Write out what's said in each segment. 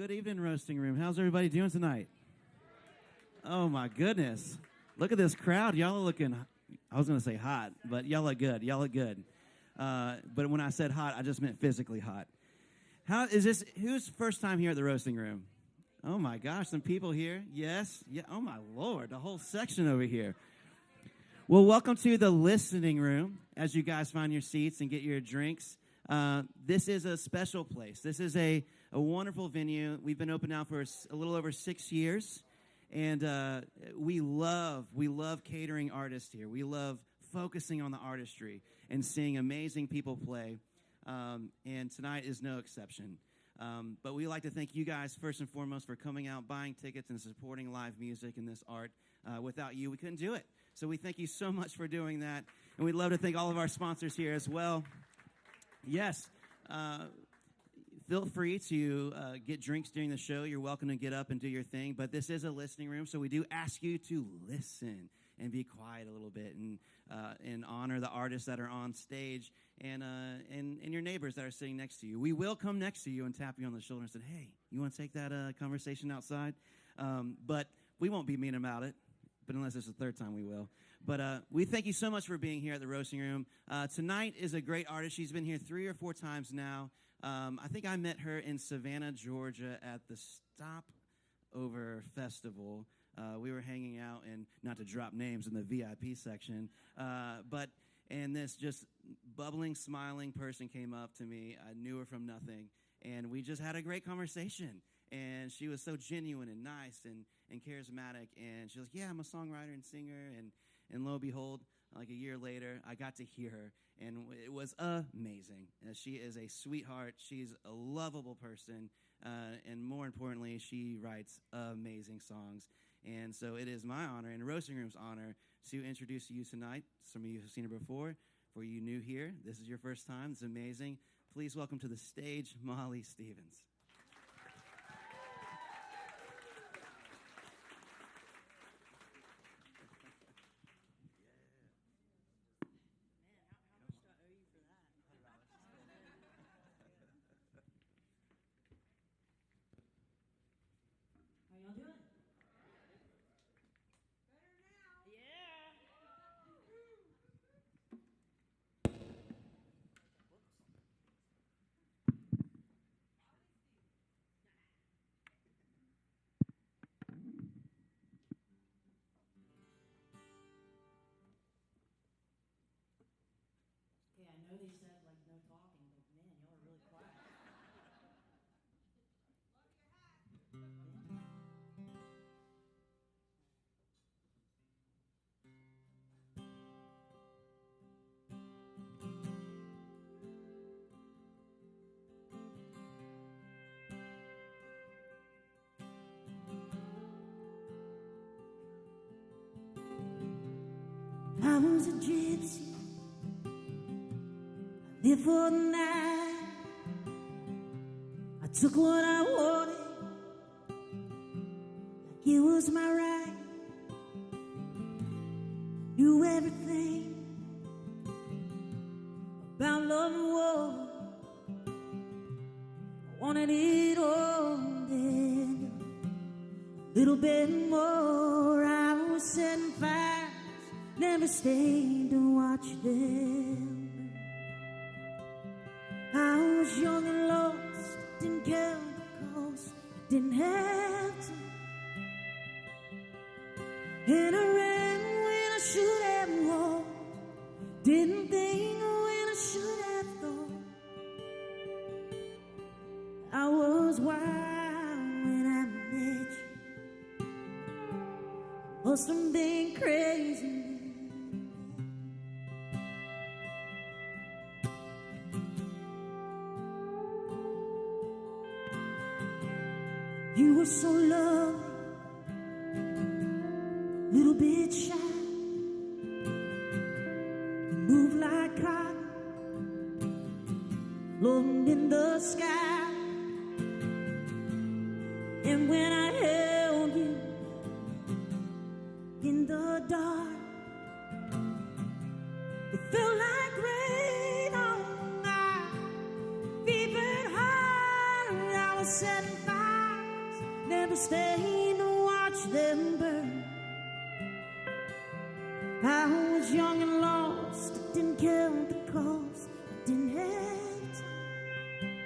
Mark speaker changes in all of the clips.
Speaker 1: Good evening, Roasting Room. How's everybody doing tonight? Oh, my goodness. Look at this crowd. Y'all are looking, I was going to say hot, but y'all look good. Y'all look good. But when I said hot, I just meant physically hot. How is this? Who's first time here at the Roasting Room? Oh, my gosh. Some people here. Yes. Yeah. Oh, my Lord. The whole section over here. Well, welcome to the listening room as you guys find your seats and get your drinks. This is a special place. This is a wonderful venue. We've been open now for a little over 6 years, and we love catering artists here. We love focusing on the artistry and seeing amazing people play, and tonight is no exception. But we like to thank you guys first and foremost for coming out, buying tickets, and supporting live music and this art. Without you, we couldn't do it. So we thank you so much for doing that, and we'd love to thank all of our sponsors here as well. Yes, feel free to get drinks during the show. You're welcome to get up and do your thing, but this is a listening room, so we do ask you to listen and be quiet a little bit and honor the artists that are on stage and your neighbors that are sitting next to you. We will come next to you and tap you on the shoulder and say, hey, you want to take that conversation outside? But we won't be mean about it. But unless it's the third time, we will. But we thank you so much for being here at the Roasting Room. Tonight is a great artist. She's been here 3 or 4 times now. I think I met her in Savannah, Georgia at the Stopover Festival. We were hanging out, and not to drop names in the VIP section, and this just bubbling, smiling person came up to me. I knew her from nothing, and we just had a great conversation. And she was so genuine and nice and charismatic. And she was like, yeah, I'm a songwriter and singer. And lo and behold, like a year later, I got to hear her. And it was amazing. She is a sweetheart. She's a lovable person. And more importantly, she writes amazing songs. And so it is my honor and Roasting Room's honor to introduce you tonight. Some of you have seen her before. For you new here, this is your first time. It's amazing. Please welcome to the stage, Molly Stevens.
Speaker 2: I know they said, like, no talking, but, man, y'all are really quiet. I was a gypsy. Live for the night. I took what I wanted, like it was my right. Knew everything about love and war. I wanted it all, then a little bit more. I was setting fires, never stayed to watch them. I was young and lost, didn't care the cost, didn't have to. And I ran when I should have walked, didn't think when I should have thought. I was wild when I met you, must have been crazy. You were so lovely, little bit shy. You moved like cotton, floating in the sky. And when I held you in the dark, it felt like rain on my fevered heart. I was setting fire, never stayed to watch them burn. I was young and lost, I didn't count the cost, I didn't have time.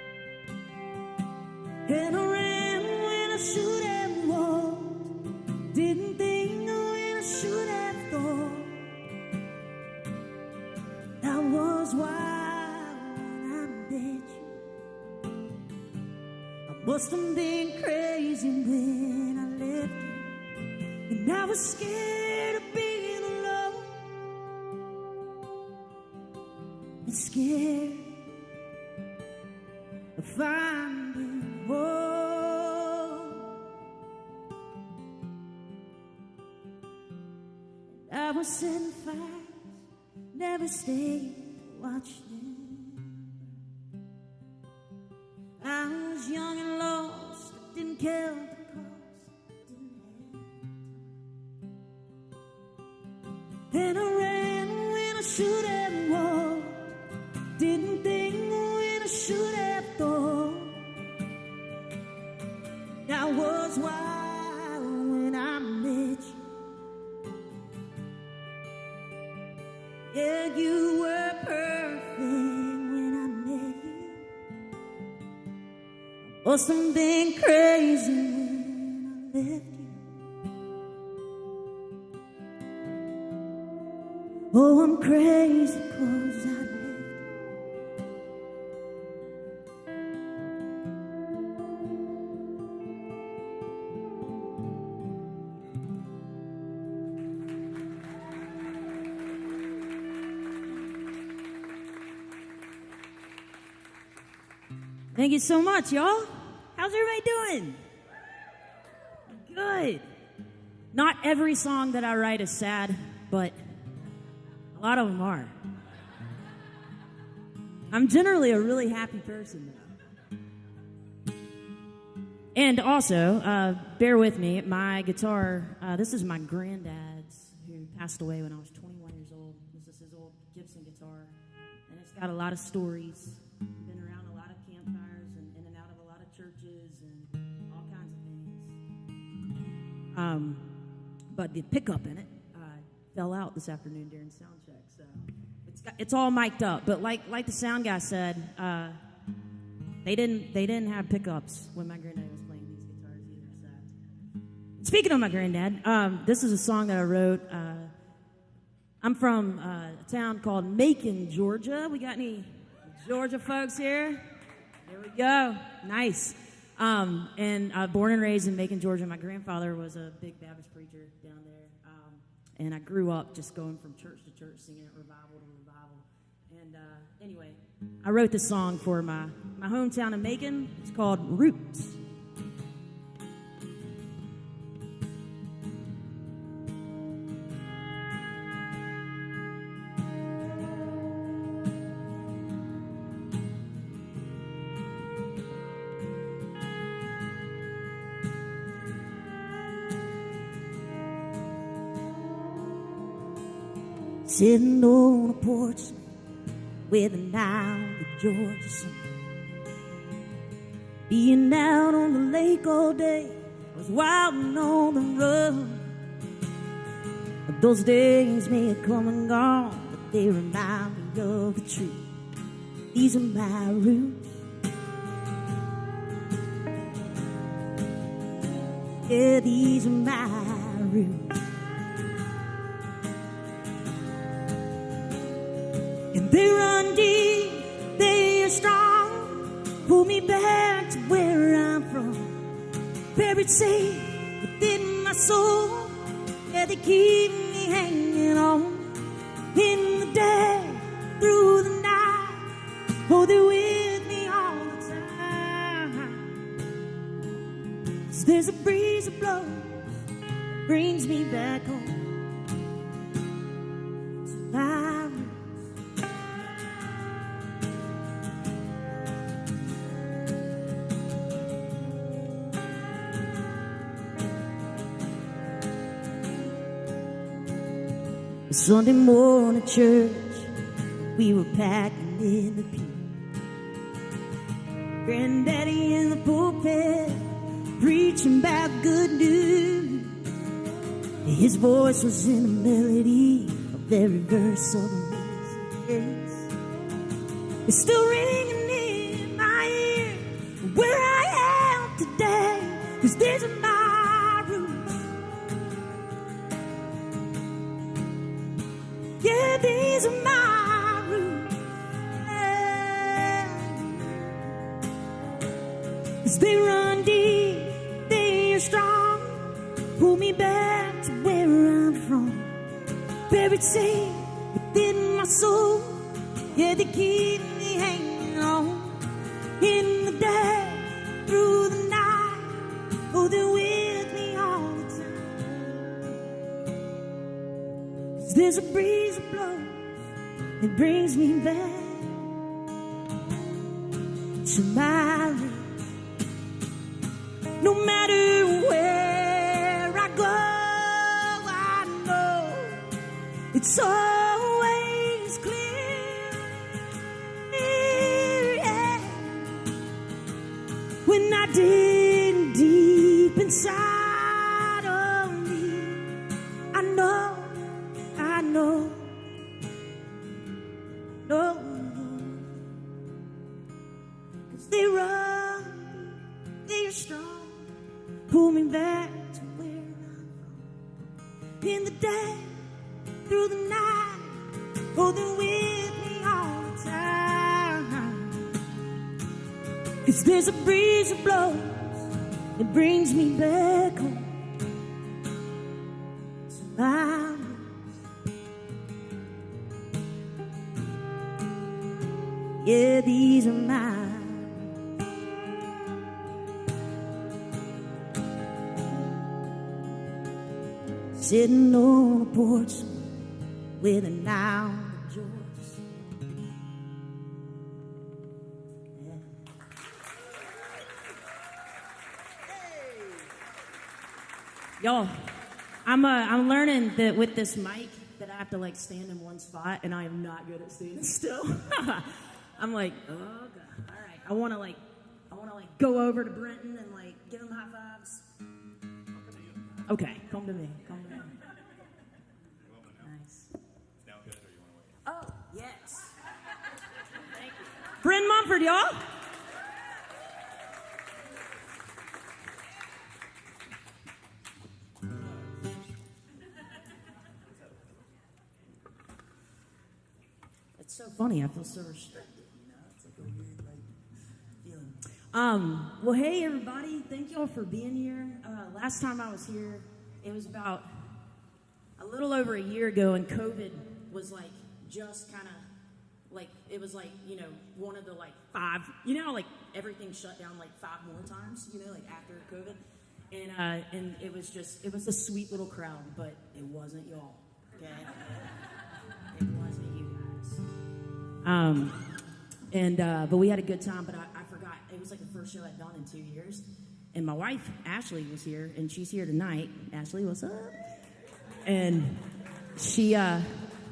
Speaker 2: And I ran when I should have walked, didn't think when I should have thought. That was why when I met you, I must have been crazy when I left you, and I was scared of being alone, and scared of finding home. I was setting fires, never stayed to watch them. I was young and lost, I didn't count the cost, I didn't have time. And I ran when I should have walked, didn't think when I should have thought. That was why when I met you, yeah, you were perfect when I met you. I must have been crazy when I left you. Oh, I'm crazy 'cause I left you. Thank you so much, y'all. How's everybody doing? Good. Not every song that I write is sad, but a lot of them are. I'm generally a really happy person, though. And also, bear with me, my guitar, this is my granddad's, who passed away when I was 21 years old. This is his old Gibson guitar, and it's got a lot of stories. Been around a lot of campfires and in and out of a lot of churches and all kinds of things. But the pickup in it fell out this afternoon during sound check, so it's all mic'd up. But like the sound guy said, they didn't have pickups when my granddad was playing these guitars either. So speaking of my granddad, this is a song that I wrote. I'm from a town called Macon, Georgia. We got any Georgia folks here? There we go. Nice. And born and raised in Macon, Georgia. My grandfather was a big Baptist preacher down there. And I grew up just going from church to church, singing at revival to revival. And anyway, I wrote this song for my hometown of Macon. It's called Roots. Sitting on a porch with an eye on the Georgia sun, being out on the lake all day, I was wild and on the run. But those days may have come and gone, but they remind me of the truth. These are my roots. Yeah, these are my roots. They run deep, they are strong, pull me back to where I'm from. Buried safe within my soul, yeah, they keep me hanging on. In the day, through the night, oh, they're with me all the time. 'Cause there's a breeze that blows, brings me back home. So Sunday morning church, we were packing in the pew. Granddaddy in the pulpit, preaching about good news. His voice was in the melody of every verse of Amazing Grace. It's still ringing in my ear where I am today, 'cause these are my roots. Yeah, these are my roots. Yeah. 'Cause they run deep, they are strong, pull me back to where I'm from. Buried safe within my soul, yeah, they keep me hanging on. In the day, through the night, oh, they're with me all the time. 'Cause there's a breeze that blows, it brings me back to my roots. No matter where I go, I know it's always clear, yeah. When I dig deep inside of me, I know, no, 'cause they run, they are strong, pull me back to where I'm from. In the day, through the night, oh, they're with me all the time. 'Cause there's a breeze that blows, it brings me back home to my roots. Yeah, these are mine. Sitting on a porch with an eye on George. Yeah. Y'all, I'm learning that with this mic that I have to like stand in one spot, and I am not good at standing still. I'm like, oh god, all right. I want to like go over to Brenton and like give him high fives. Okay, come to me. Nice. Oh, yes. Thank you. Bryn Mumford, y'all. It's so funny. I feel so restricted. You know, it's like a weird feeling. Well, hey everybody, thank y'all for being here. Last time I was here, it was about a little over a year ago, and COVID was like just kind of like, it was like, you know, one of the like 5, you know, like everything shut down like 5 more times, you know, like after COVID, and it was a sweet little crowd, but it wasn't y'all, okay? It wasn't you guys. But we had a good time, but I forgot. It was like the first show I'd done in 2 years. And my wife, Ashley, was here, and she's here tonight. Ashley, what's up? And she, I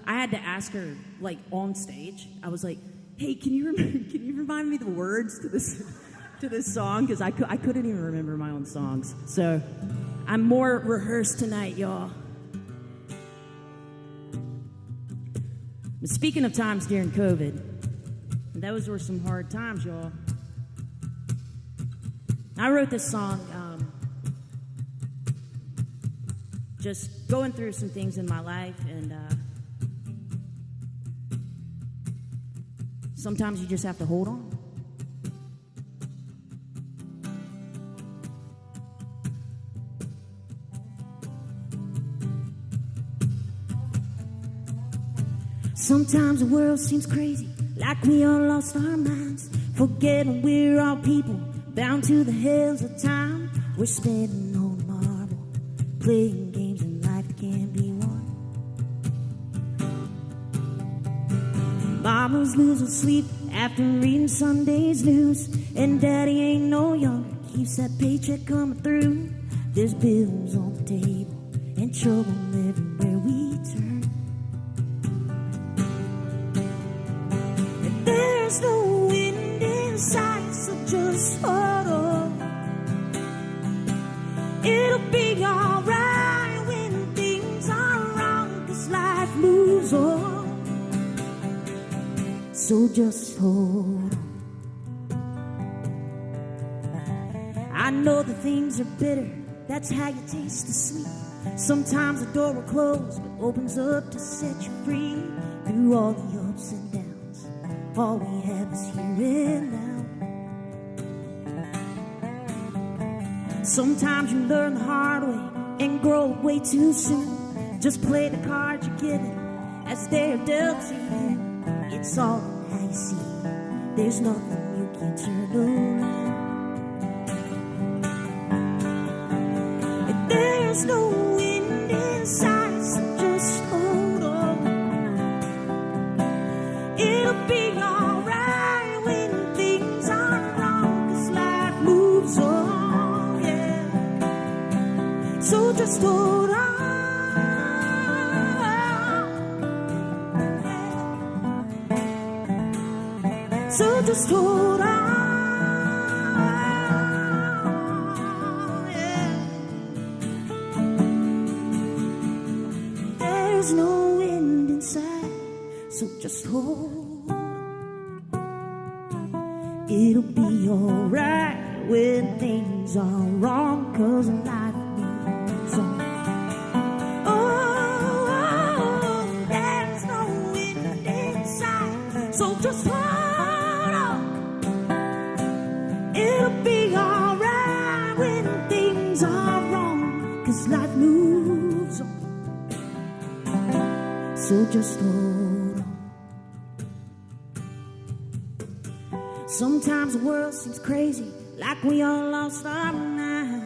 Speaker 2: had to ask her, like, on stage. I was like, hey, can you remind me the words to this song? Because I couldn't even remember my own songs. So I'm more rehearsed tonight, y'all. But speaking of times during COVID, those were some hard times, y'all. I wrote this song just going through some things in my life, and sometimes you just have to hold on. Sometimes the world seems crazy, like we all lost our minds, forgetting we're all people, bound to the hills of time. We're spending on marble, playing games in life that can't be won. Mama's losing sleep after reading Sunday's news, and daddy ain't no younger, keeps that paycheck coming through. There's bills on the table and trouble everywhere we turn. And there's no wind in sight, so just hold on. So just hold on. I know the things are bitter, that's how you taste the sweet. Sometimes the door will close, but opens up to set you free. Through all the ups and downs, all we have is here and now. Sometimes you learn the hard way and grow up way too soon. Just play the cards you're given as they're dealt to you. It's all how you see. There's nothing you can turn around. And there's no wind inside, so just hold on. It'll be alright when things are wrong, 'cause life moves on, yeah. So just hold on. So just hold on, yeah. There's no wind inside, so just hold on. It'll be alright when things are wrong, 'cause life moves on. Oh, there's no wind inside, so just hold on. It'll be alright when things are wrong, 'cause life moves on. So just hold on. Sometimes the world seems crazy, like we all lost our minds.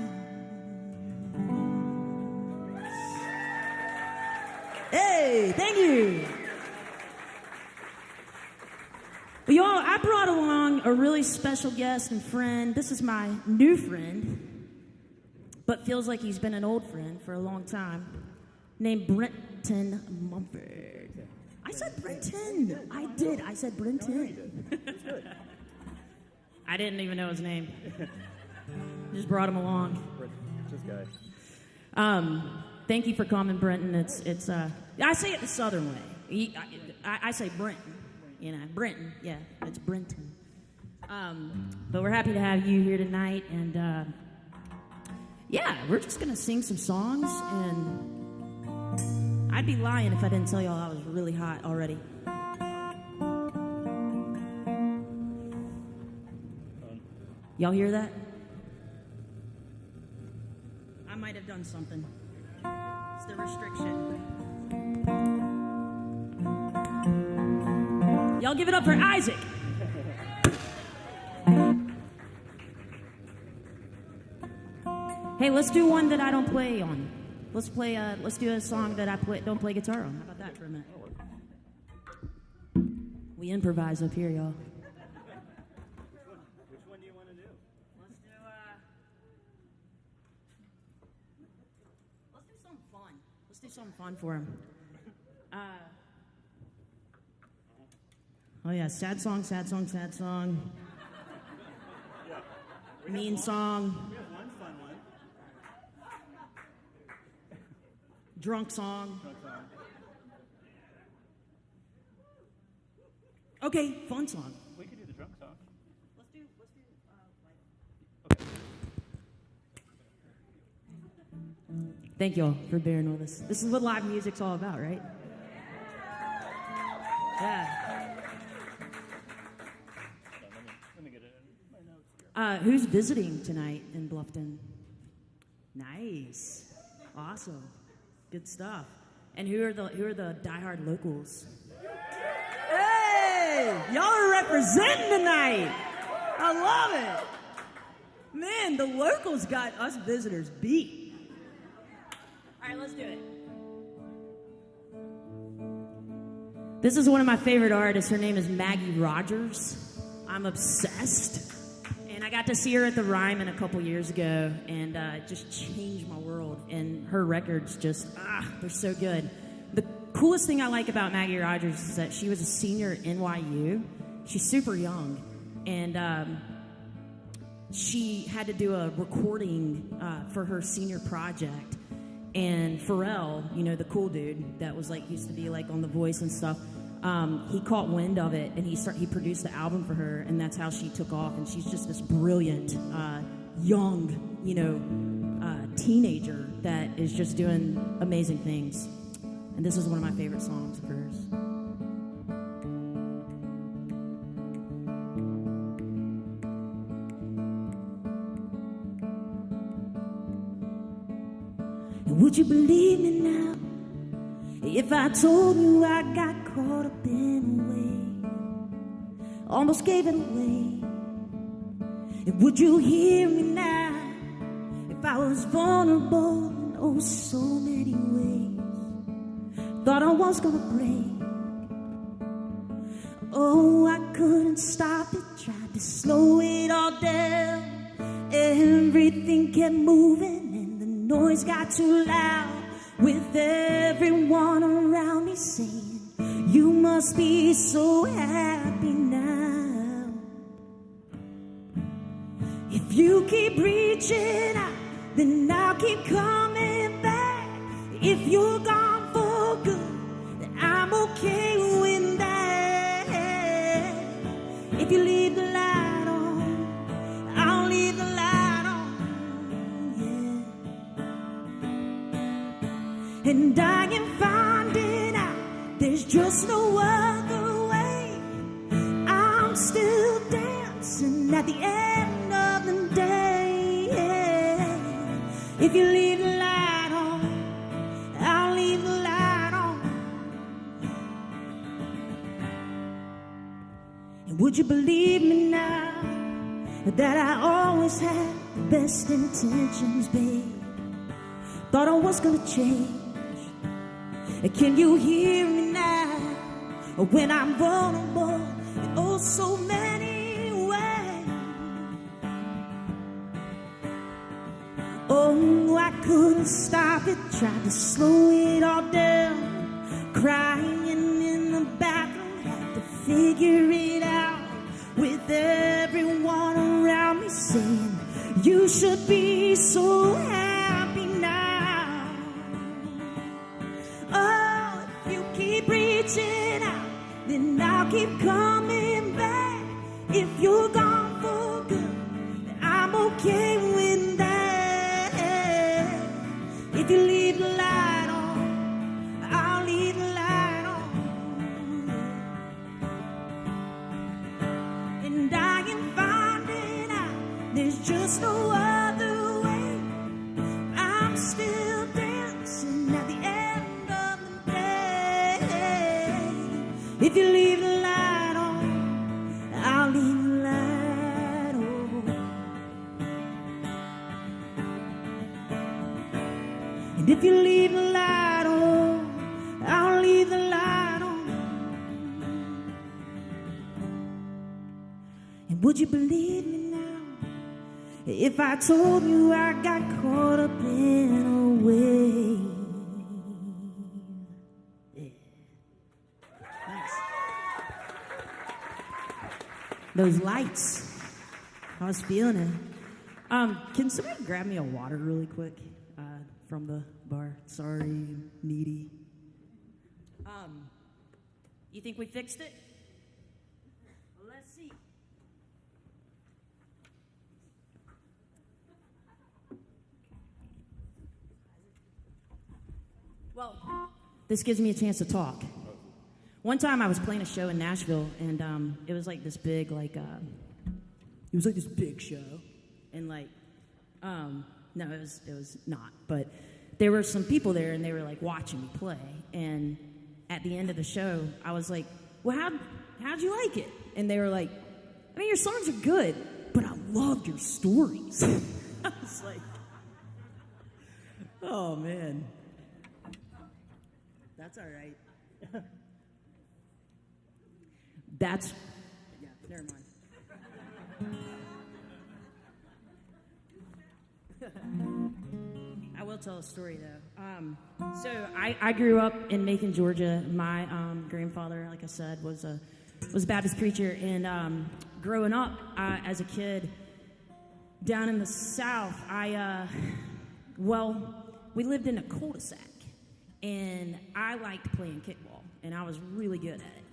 Speaker 2: Hey, thank you. Well, y'all, I brought along a really special guest and friend. This is my new friend, but feels like he's been an old friend for a long time, named Brenton Mumford. I said Brenton. I did. I said Brenton. I didn't even know his name. Just brought him along.
Speaker 3: This guy.
Speaker 2: Thank you for coming, Brenton. It's I say it the Southern way. I say Brenton. You know, Brenton. Yeah, it's Brenton. But we're happy to have you here tonight, and yeah, we're just gonna sing some songs, and I'd be lying if I didn't tell y'all I was really hot already. Y'all hear that? I might have done something. It's the restriction. Y'all give it up for Isaac. Hey, let's do one that I don't play on. Let's do a song that I don't play guitar on. How about that for a minute? We improvise up here, y'all.
Speaker 3: Which one do you want to do?
Speaker 2: Let's do something fun. Let's do something fun for him. Oh yeah, sad song, sad song, sad song. Mean song.
Speaker 3: We have one fun one.
Speaker 2: Drunk song. Okay, fun song.
Speaker 3: We could do the drunk song.
Speaker 2: Let's do Thank you all for bearing with us. This is what live music's all about, right? Yeah.
Speaker 3: Let me get it in my notes here.
Speaker 2: Who's visiting tonight in Bluffton? Nice. Awesome. Good stuff. And who are the diehard locals? Hey! Y'all are representing tonight. I love it. Man, the locals got us visitors beat. All right, let's do it. This is one of my favorite artists. Her name is Maggie Rogers. I'm obsessed. And I got to see her at the Ryman a couple years ago, and it just changed my world. And her records just, they're so good. The coolest thing I like about Maggie Rogers is that she was a senior at NYU. She's super young. And she had to do a recording for her senior project. And Pharrell, you know, the cool dude that was like, used to be like on The Voice and stuff, he caught wind of it, and he produced the album for her, and that's how she took off. And she's just this brilliant, young, teenager that is just doing amazing things. And this is one of my favorite songs of hers. And would you believe me now if I told you I got caught up in a wave, almost gave it away? And would you hear me now if I was vulnerable in oh so many ways? Thought I was gonna break. Oh, I couldn't stop it, tried to slow it all down. Everything kept moving and the noise got too loud, with everyone around me saying, you must be so happy now. If you keep reaching out, then I'll keep coming back. If you're gone for good, then I'm okay with that. If you leave the light on, I'll leave the light on, yeah. And I am finding out there's just no other way. I'm still dancing at the end of the day, yeah. If you leave the light on, I'll leave the light on. And would you believe me now that I always had the best intentions, babe? Thought I was gonna change. Can you hear me now when I'm vulnerable in oh so many ways? Oh, I couldn't stop it, tried to slow it all down. Crying in the bathroom, had to figure it out, with everyone around me saying, you should be so happy now. Oh, if you keep reaching out, then I'll keep coming back. If you're gone for good, then I'm okay with that. If you leave the light on, I'll leave the light on. And I am finding out there's just no other way. I'm still dancing at the end of the day. If you leave the light on, I'll leave the light on. And if you leave the light on, I'll leave the light on. And would you believe me now if I told you I got caught up in a wave? Yeah. Thanks. Those lights, I was feeling it. Can somebody grab me a water really quick from the bar? Sorry, needy. You think we fixed it? Well, let's see. Well, this gives me a chance to talk. One time I was playing a show in Nashville, and it was like this big, it was like this big show, and no, it was not, but there were some people there, and they were like watching me play, and at the end of the show, I was like, well, how'd you like it? And they were like, I mean, your songs are good, but I loved your stories. I was like, oh man. That's all right. Never mind. I will tell a story though. So I grew up in Macon, Georgia. My grandfather, like I said, was a Baptist preacher, and growing up as a kid down in the South, we lived in a cul-de-sac, and I liked playing kickball, and I was really good at it.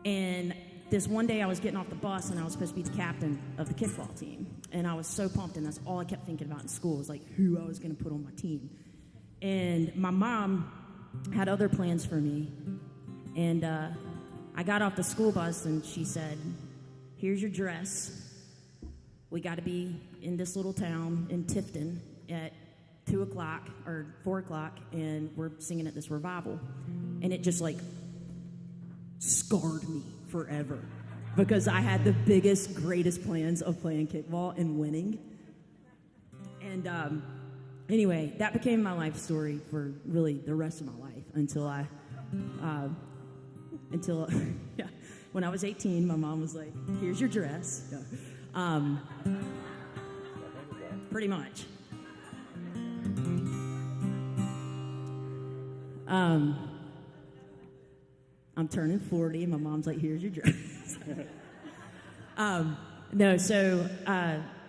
Speaker 2: And this one day I was getting off the bus and I was supposed to be the captain of the kickball team. And I was so pumped, and that's all I kept thinking about in school was like who I was going to put on my team. And my mom had other plans for me. And I got off the school bus and she said, here's your dress. We got to be in this little town in Tifton at 2 o'clock or 4 o'clock, and we're singing at this revival. And it just like scarred me forever because I had the biggest, greatest plans of playing kickball and winning. And anyway, that became my life story for really the rest of my life until yeah, when I was 18, my mom was like, here's your dress. Pretty much. I'm turning 40. My mom's like, here's your dress.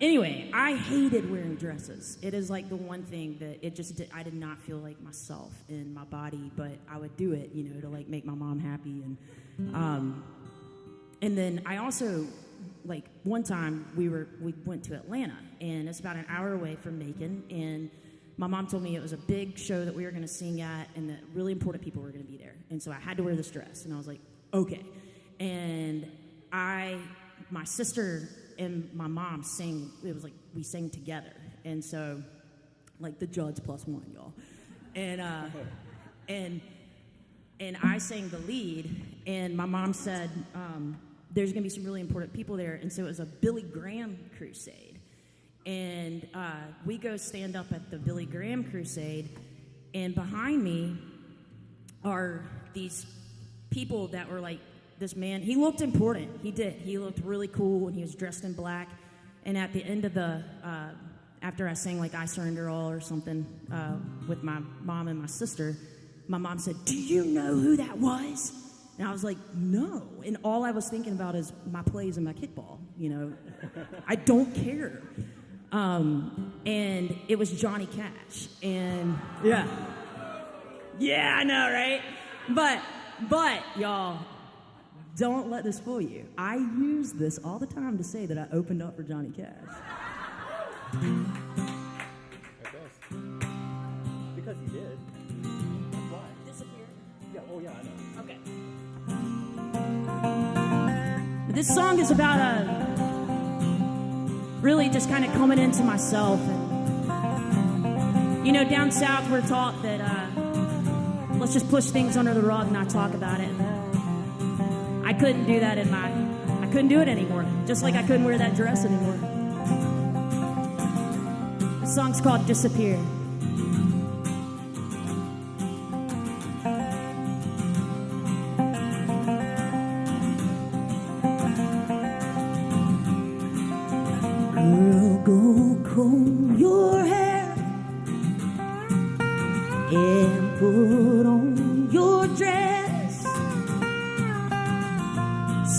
Speaker 2: Anyway, I hated wearing dresses. It is like the one thing that I did not feel like myself in my body, but I would do it, to like make my mom happy. And then I also, like one time we went to Atlanta, and it's about an hour away from Macon, and my mom told me it was a big show that we were going to sing at and that really important people were going to be there. And so I had to wear this dress. And I was like, okay. And my sister and my mom sang. It was like we sang together. And so, like the judge +1, y'all. And I sang the lead. And my mom said, there's going to be some really important people there. And so it was a Billy Graham crusade. And we go stand up at the Billy Graham crusade, and behind me are these people that were like, this man, he looked important. He did. He looked really cool, and he was dressed in black. And at the end of after I sang like I Surrender All or something with my mom and my sister, my mom said, do you know who that was? And I was like, no. And all I was thinking about is my plays and my kickball. I don't care. And it was Johnny Cash. And yeah, I know, right? But y'all, don't let this fool you. I use this all the time to say that I opened up for Johnny Cash.
Speaker 3: Because you did. That's why.
Speaker 2: Disappeared.
Speaker 3: Yeah, oh yeah, I know.
Speaker 2: Okay. This song is about really just kind of coming into myself. And, down south we're taught that let's just push things under the rug and not talk about it. I couldn't do that I couldn't do it anymore. Just like I couldn't wear that dress anymore. The song's called Disappear. Girl, go comb your hair and put on your dress.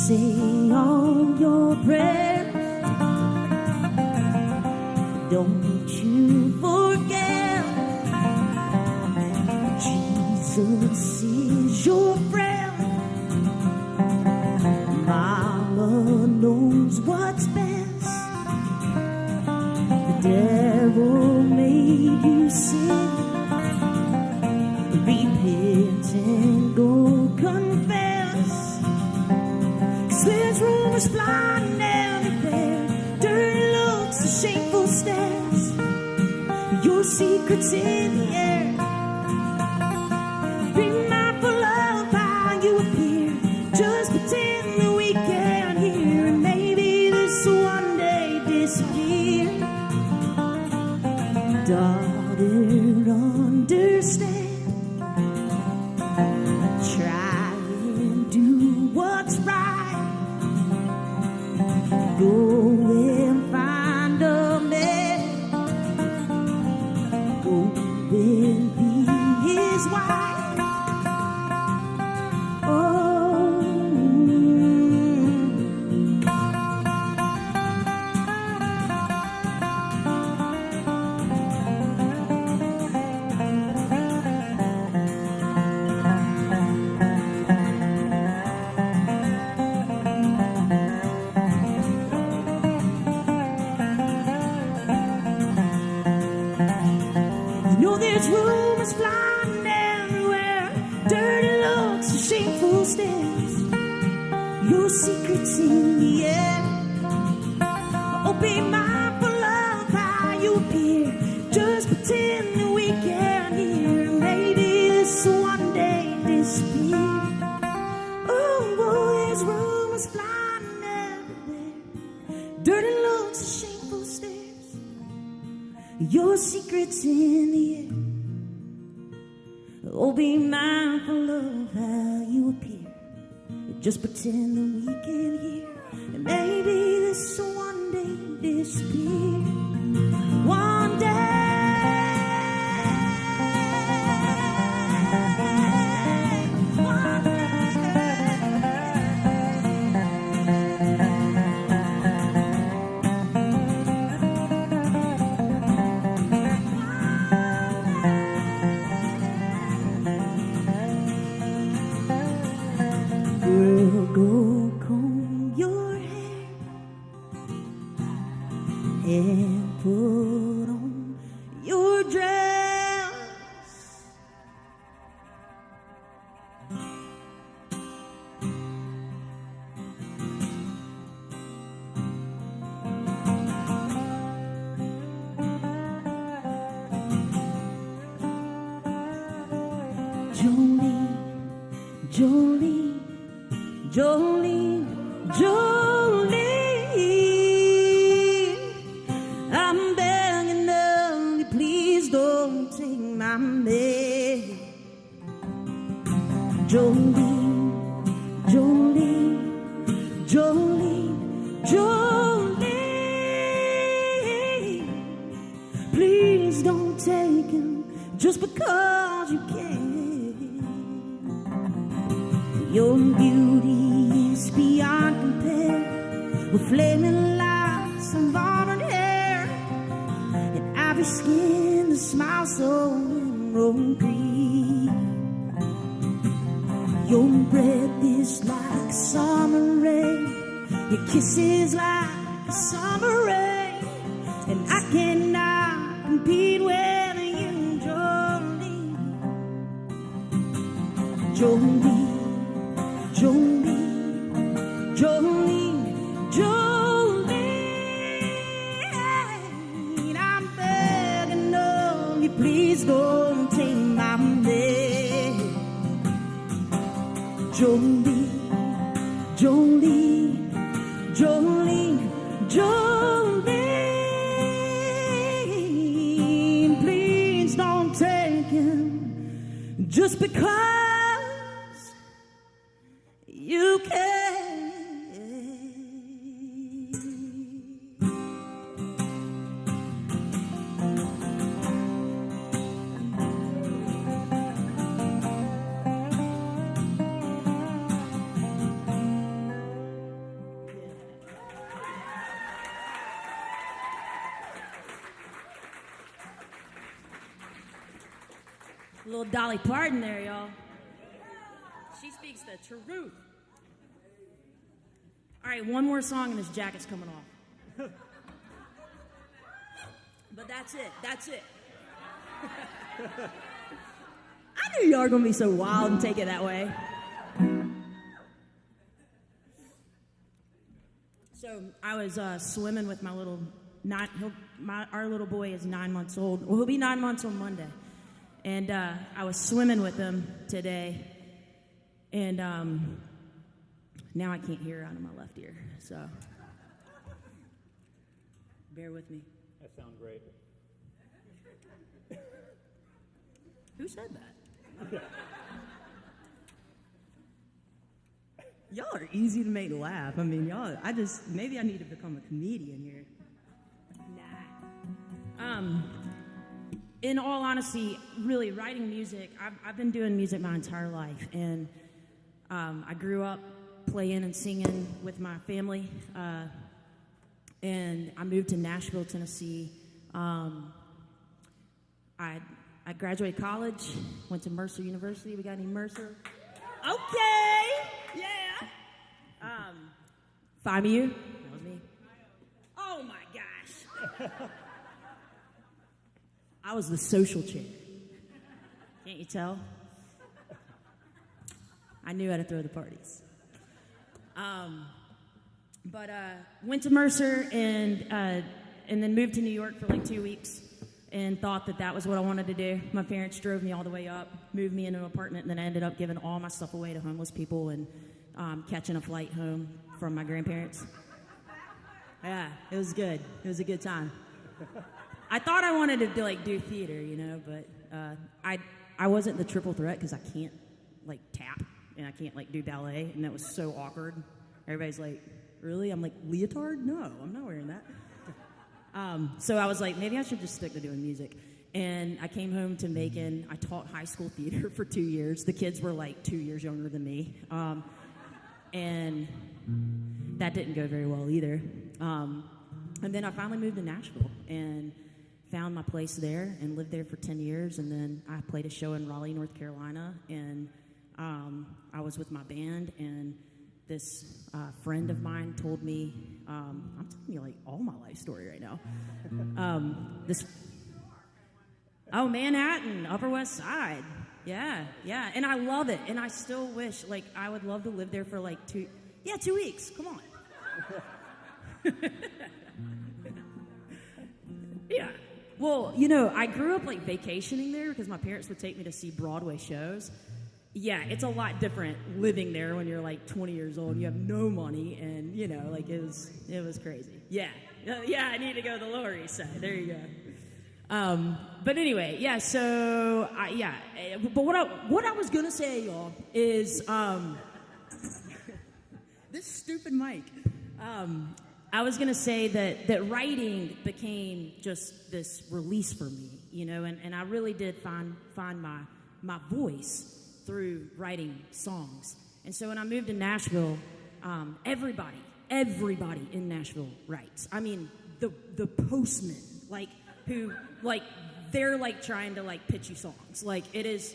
Speaker 2: Say all your prayers. Don't you forget, Jesus is your friend. Mama knows what's best. The devil made you sin. Repent and go confess. 'Cause there's rumors flying everywhere, dirty looks and shameful stares. Your secrets in the air. Be mindful of how you appear. Just pretend that we can't hear, and maybe this one day disappear. Daughter, understand. Try and do what's right. Go and find a man. Go and be his wife. Oh, stairs. Your secrets in the air. Oh, be mindful of how you appear. Just pretend that we can't hear. Maybe this one day disappear. Oh, boy, there's rumors flying everywhere. Dirty looks and shameful stares. Your secrets in the air. Oh, be mindful of how you appear. Just pretend that we can't hear. And maybe this one day disappear. One day. One day. Girl, go comb your hair and put on your dress. Jolene, Jolene, Jolene, Jolene, I'm begging of you, please don't take my man. Jolene, Jolene, Jolene, Jolene, please don't take him just because you can. Your beauty is beyond compare, with flaming lights and auburn hair, and ivory skin that smiles so emerald green. Your breath is like summer rain, your kiss is like a summer rain, and I cannot compete with you, Jolene. Jolene, Jolene, Jolene, Jolene, I'm begging of you, please don't take my man. Jolene, Jolene, Jolene, Jolene, please don't take him just because you can. A little Dolly Parton there, y'all. She speaks the truth. All right, one more song and this jacket's coming off. But that's it. That's it. I knew y'all were going to be so wild and take it that way. So I was swimming with my little, our little boy is 9 months old. Well, he'll be 9 months on Monday. And I was swimming with him today. And now I can't hear out of my left ear. So bear with me.
Speaker 3: That sounds great.
Speaker 2: Who said that? Y'all are easy to make laugh. I mean, maybe I need to become a comedian here. Nah. In all honesty, really, writing music, I've been doing music my entire life. And I grew up playing and singing with my family. And I moved to Nashville, Tennessee. I graduated college, went to Mercer University. We got any Mercer? Okay, yeah. FIMU, that was me. Oh my gosh. I was the social chair. Can't you tell? I knew how to throw the parties. But went to Mercer and then moved to New York for like 2 weeks and thought that was what I wanted to do. My parents drove me all the way up, moved me into an apartment, and then I ended up giving all my stuff away to homeless people and catching a flight home from my grandparents. Yeah, it was good. It was a good time. I thought I wanted to do theater, but I wasn't the triple threat because I can't tap and I can't do ballet, and that was so awkward. Everybody's like, "Really?" I'm like, "Leotard? No, I'm not wearing that." So I was like, maybe I should just stick to doing music. And I came home to Macon. I taught high school theater for 2 years. The kids were 2 years younger than me, and that didn't go very well either. And then I finally moved to Nashville and found my place there and lived there for 10 years. And then I played a show in Raleigh, North Carolina, and I was with my band, and this friend of mine told me, I'm telling you all my life story right now. Manhattan, Upper West Side. Yeah. And I love it. And I still wish, I would love to live there for 2 weeks. Come on. Yeah. Well, I grew up vacationing there because my parents would take me to see Broadway shows. Yeah, it's a lot different living there when you're 20 years old. You have no money, and it was crazy. Yeah, I need to go to the Lower East Side. There you go. But anyway, yeah. So but what I was gonna say, y'all, is this stupid mic. I was gonna say that writing became just this release for me, and I really did find my voice through writing songs. And so when I moved to Nashville, everybody in Nashville writes. I mean, the postmen, who they're trying to pitch you songs. It is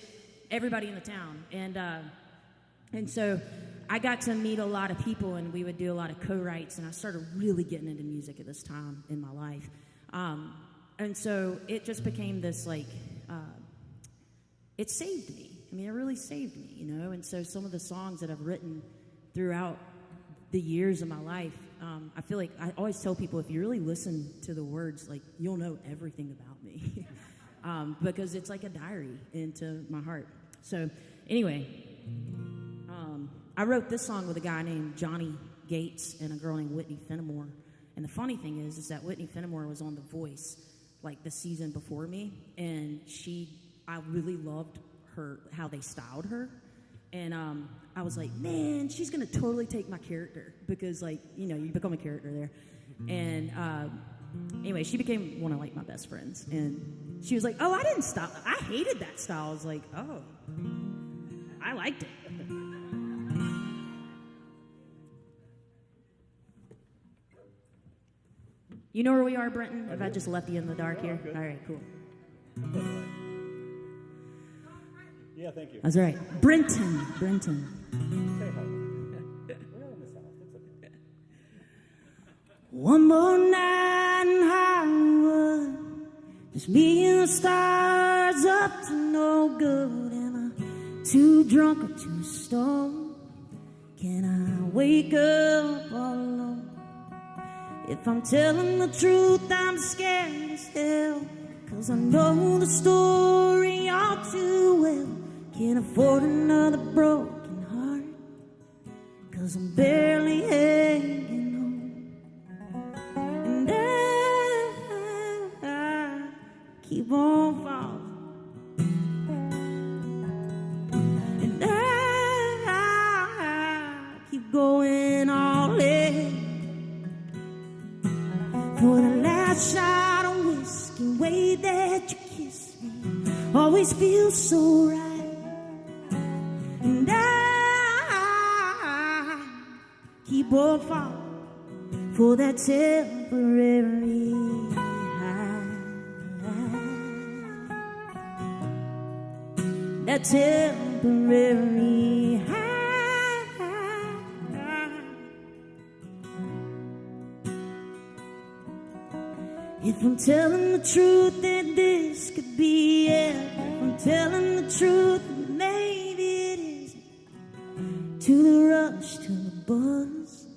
Speaker 2: everybody in the town. And so I got to meet a lot of people, and we would do a lot of co-writes, and I started really getting into music at this time in my life. And so it just became this it saved me. I mean, it really saved me, And so some of the songs that I've written throughout the years of my life, I feel like I always tell people, if you really listen to the words, you'll know everything about me. Because it's like a diary into my heart. So anyway, I wrote this song with a guy named Johnny Gates and a girl named Whitney Fenimore. And the funny thing is that Whitney Fenimore was on The Voice the season before me, and I really loved how they styled her, and I was like, man, she's gonna totally take my character, because you become a character there. And anyway, she became one of my best friends, and she was like, oh, I didn't style, I hated that style. I was like, oh, I liked it. You know where we are, Brenton? If I just left you in the dark here? All right, cool.
Speaker 3: Yeah, thank you.
Speaker 2: That's right. Brenton.
Speaker 3: Say hi. We're in this house. It's okay.
Speaker 2: One more night in Hollywood, just me and the stars, up to no good. Am I too drunk or too stoned? Can I wake up all alone? If I'm telling the truth, I'm scared as hell, 'cause I know the story all too well. Can't afford another broken heart, 'cause I'm barely hanging on. And I keep on falling. And I keep going all in. For the last shot of whiskey, way that you kiss me always feels so right. And I keep on falling for that temporary high. That temporary high. If I'm telling the truth, that this could be it. If I'm telling the truth, maybe it isn't. to the rush, to the buzz.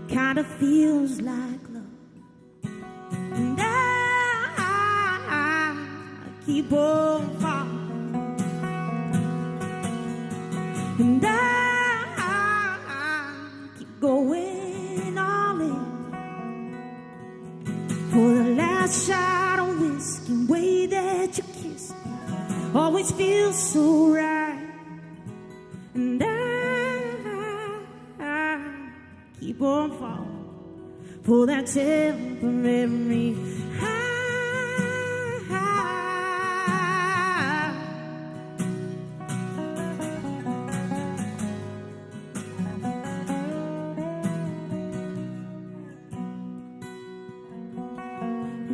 Speaker 2: Kinda feels like love. And I keep on falling. And I keep going all in for the last shot of whiskey. Way that you kiss me always feels so right. And I keep on falling for that temporary high.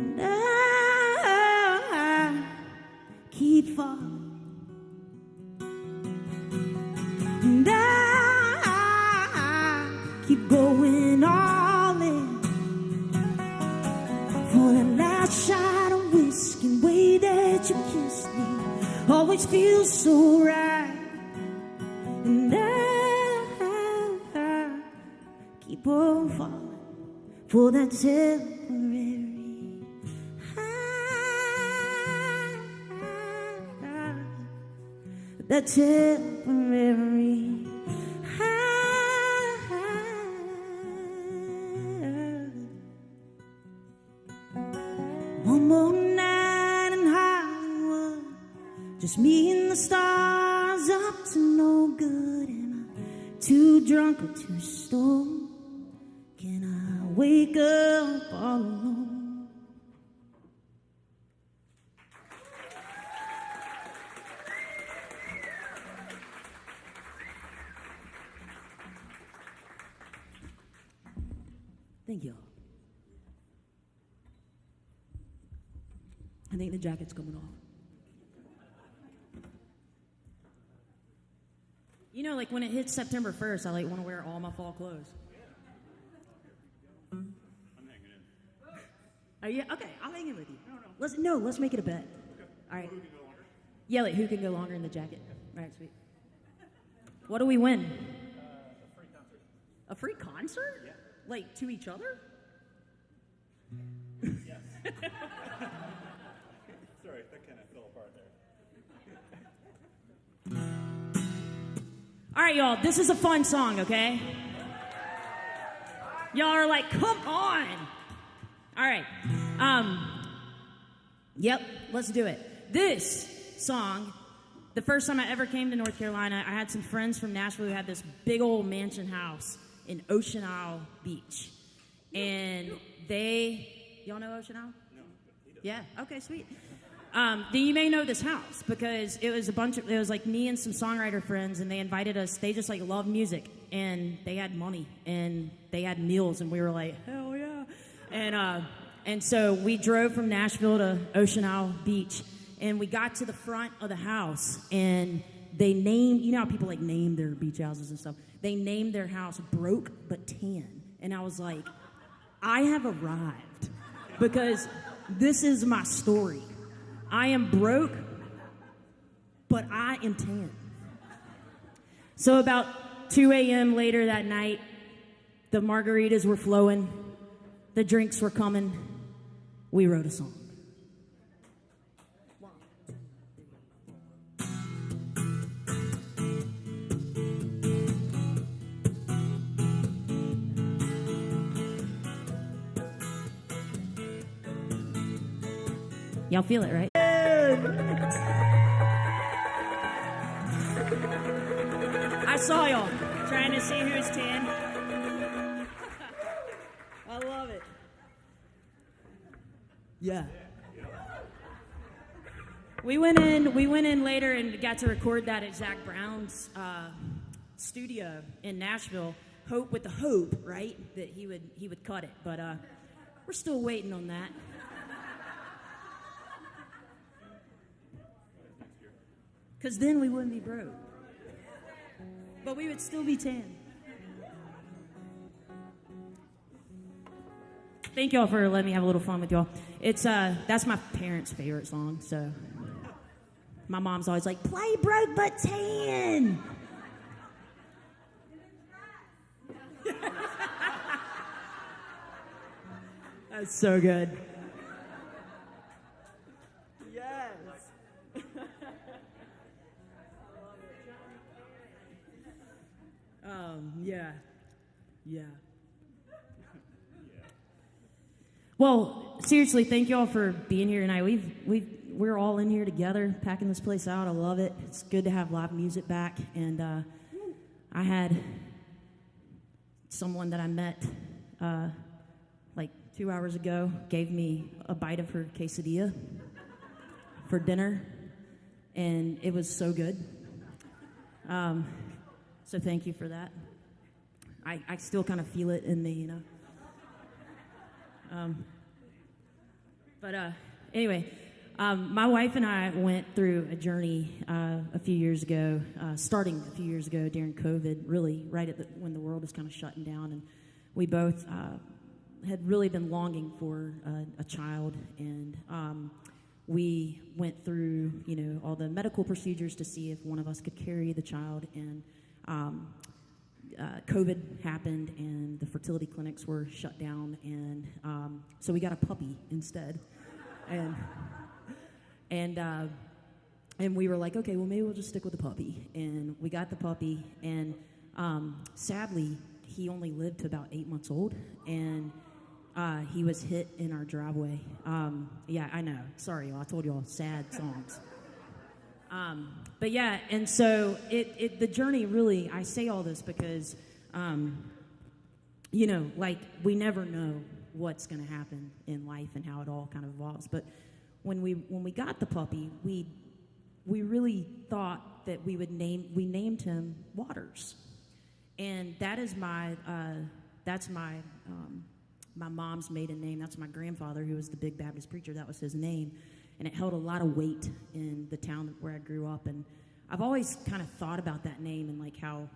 Speaker 2: And I keep falling. And I keep going all in for the last shot of whiskey. Way that you kiss me always feels so right. And I keep on falling for that temporary high. That temporary high. One more night in Hollywood, just me and the stars, up to no good. Am I too drunk or too stoned? Can I wake up all alone? Thank you. I think the jacket's coming off. You know, like when it hits September 1st, I want to wear all my fall clothes.
Speaker 3: I'm hanging in.
Speaker 2: Are you okay? I'll hang in with you. Let's make it a bet.
Speaker 3: Okay.
Speaker 2: All right.
Speaker 3: Who can go longer?
Speaker 2: Yeah, like who can go longer in the jacket? All right, sweet. What do we win?
Speaker 3: A free concert.
Speaker 2: A free concert?
Speaker 3: Yeah.
Speaker 2: Like to each other?
Speaker 3: Yes. Sorry, that kind of fell apart there.
Speaker 2: All right, y'all. This is a fun song, okay? Y'all are like, come on. All right. Yep, let's do it. This song, the first time I ever came to North Carolina, I had some friends from Nashville who had this big old mansion house in Ocean Isle Beach. And y'all know Ocean Isle?
Speaker 3: No, but he does.
Speaker 2: Yeah, okay, sweet. Then you may know this house because it was it was like me and some songwriter friends, and they invited us. They just like love music, and they had money, and they had meals, and we were like, hell yeah. And so we drove from Nashville to Ocean Isle Beach, and we got to the front of the house, and they named, you know how people like name their beach houses and stuff? They named their house Broke But Tan. And I was like, I have arrived because this is my story. I am broke, but I am tan. So about 2 a.m. later that night, the margaritas were flowing, the drinks were coming. We wrote a song. Y'all feel it, right? I saw y'all trying to see who's 10. I love it. Yeah. We went in later and got to record that at Zach Brown's studio in Nashville. With the hope, right, that he would cut it, but we're still waiting on that. Because then we wouldn't be broke. But we would still be tan. Thank y'all for letting me have a little fun with y'all. It's that's my parents' favorite song, so my mom's always like, play Broke But Tan. That's so good. Yes. Yeah. Yeah. Well, seriously, thank you all for being here tonight. We're all in here together, packing this place out. I love it. It's good to have live music back. And I had someone that I met like 2 hours ago gave me a bite of her quesadilla for dinner, and it was so good. So thank you for that. I still kind of feel it in me, you know. But anyway, my wife and I went through a journey a few years ago, starting a few years ago during COVID, really right at when the world was kind of shutting down, and we both had really been longing for a child, and we went through, you know, all the medical procedures to see if one of us could carry the child, and COVID happened, and the fertility clinics were shut down, and so we got a puppy instead, and we were like, okay, well, maybe we'll just stick with the puppy, and we got the puppy, and sadly, he only lived to about 8 months old, and he was hit in our driveway. Yeah, I know. Sorry, y'all. I told you all sad songs. But yeah, and so the journey really, I say all this because, you know, like we never know what's going to happen in life and how it all kind of evolves. But when we got the puppy, we really thought that we named him Waters, and that is that's my mom's maiden name. That's my grandfather, who was the big Baptist preacher. That was his name. And it held a lot of weight in the town where I grew up. And I've always kind of thought about that name and like how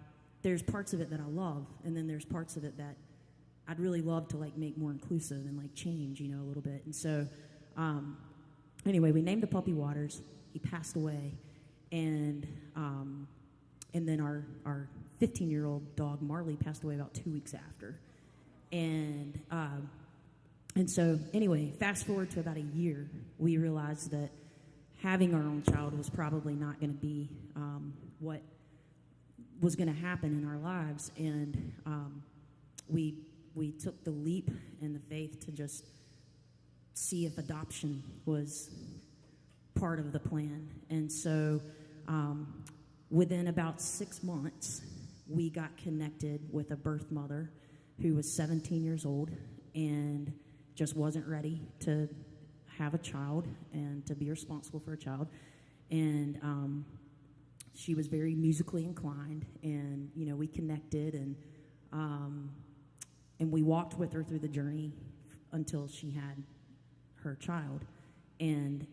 Speaker 2: there's parts of it that I love, and then there's parts of it that I'd really love to like make more inclusive and like change, you know, a little bit. And so anyway, we named the puppy Waters. He passed away. And then our 15-year-old dog Marley passed away about 2 weeks after. And so, anyway, fast forward to about a year, we realized that having our own child was probably not going to be what was going to happen in our lives. And we took the leap and the faith to just see if adoption was part of the plan. And so, within about 6 months, we got connected with a birth mother who was 17 years old and just wasn't ready to have a child and to be responsible for a child. And she was very musically inclined, and, you know, we connected, and we walked with her through the journey until she had her child. And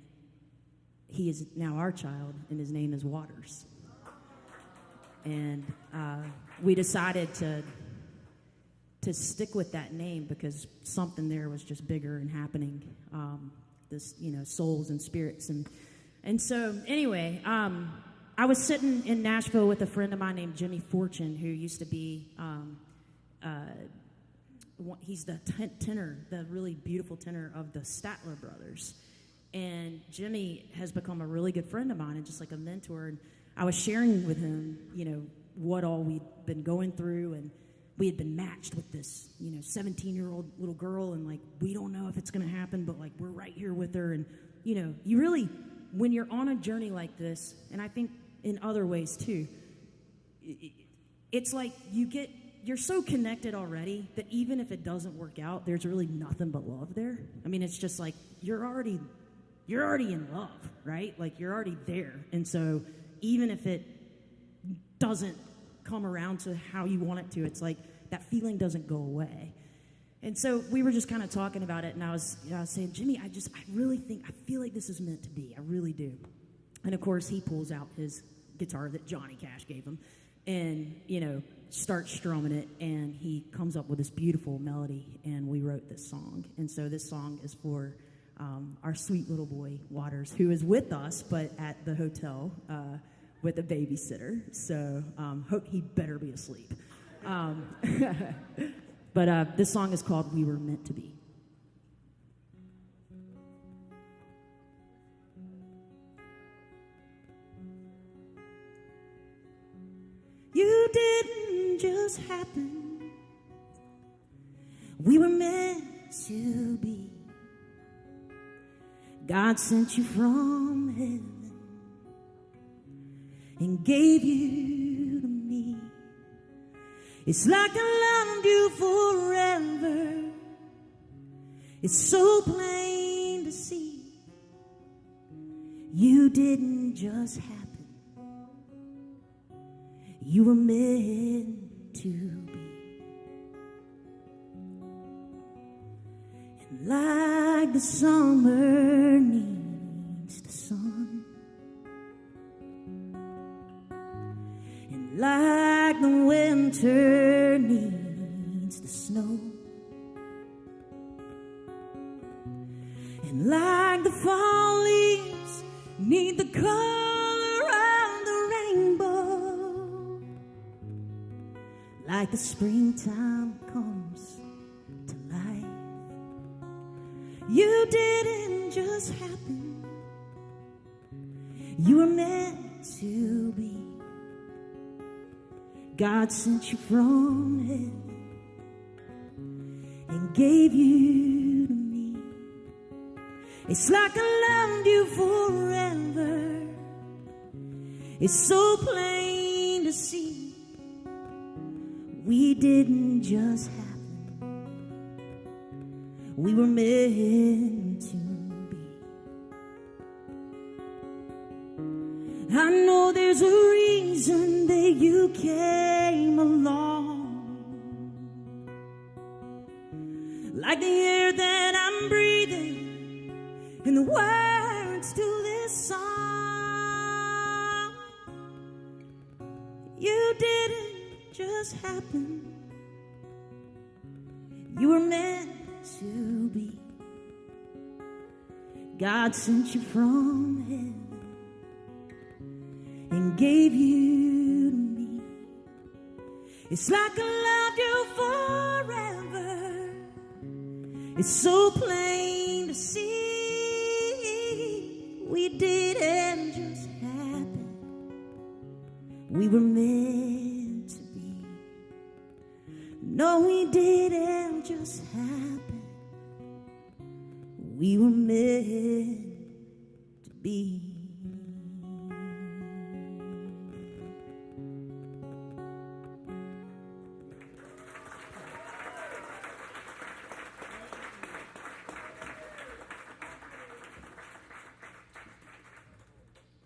Speaker 2: he is now our child, and his name is Waters. And we decided to stick with that name because something there was just bigger and happening, this, you know, souls and spirits. And so, anyway, I was sitting in Nashville with a friend of mine named Jimmy Fortune, who used to be, he's the tenor, the really beautiful tenor of the Statler Brothers. And Jimmy has become a really good friend of mine and just like a mentor. And I was sharing with him, you know, what all we'd been going through, and we had been matched with this, you know, 17-year-old little girl, and like, we don't know if it's going to happen, but like, we're right here with her. And, you know, you really, when you're on a journey like this, and I think in other ways too, it's like you're so connected already that even if it doesn't work out, there's really nothing but love there. I mean, it's just like, you're already in love, right? Like, you're already there. And so even if it doesn't come around to how you want it to, it's like that feeling doesn't go away. And so we were just kind of talking about it, and I was saying, Jimmy, I feel like this is meant to be. I really do. And of course, he pulls out his guitar that Johnny Cash gave him and, you know, starts strumming it, and he comes up with this beautiful melody, and we wrote this song. And so this song is for our sweet little boy, Waters, who is with us, but at the hotel with a babysitter. So he better be asleep. But this song is called We Were Meant to Be. You didn't just happen. We were meant to be. God sent you from heaven and gave you to me. It's like I loved you forever. It's so plain to see. You didn't just happen. You were meant to be. And like the summer needs the sun, and like the winter needs the snow, and like the fall leaves need the color of the rainbow, like the springtime comes to life. You didn't just happen. You were meant to be. God sent you from heaven and gave you to me. It's like I loved you forever. It's so plain to see. We didn't just happen. We were meant to be. I know there's a reason that you came along, like the air that I'm breathing and the words to this song. You didn't just happen. You were meant to be. God sent you from heaven and gave you to me. It's like I loved you forever. It's so plain to see. We didn't just happen. We were meant to be. No, we didn't just happen. We were meant to be.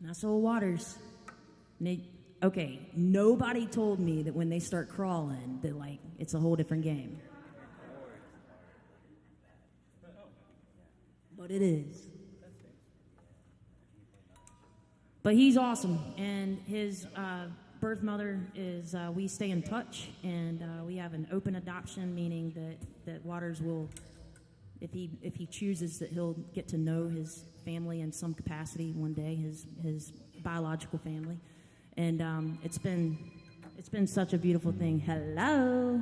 Speaker 2: Nassau Waters. Okay, nobody told me that when they start crawling, that like it's a whole different game. But it is. But he's awesome, and his birth mother is. We stay in touch, and we have an open adoption, meaning that Waters will, if he chooses, that he'll get to know his family in some capacity one day, his biological family, and it's been such a beautiful thing. Hello.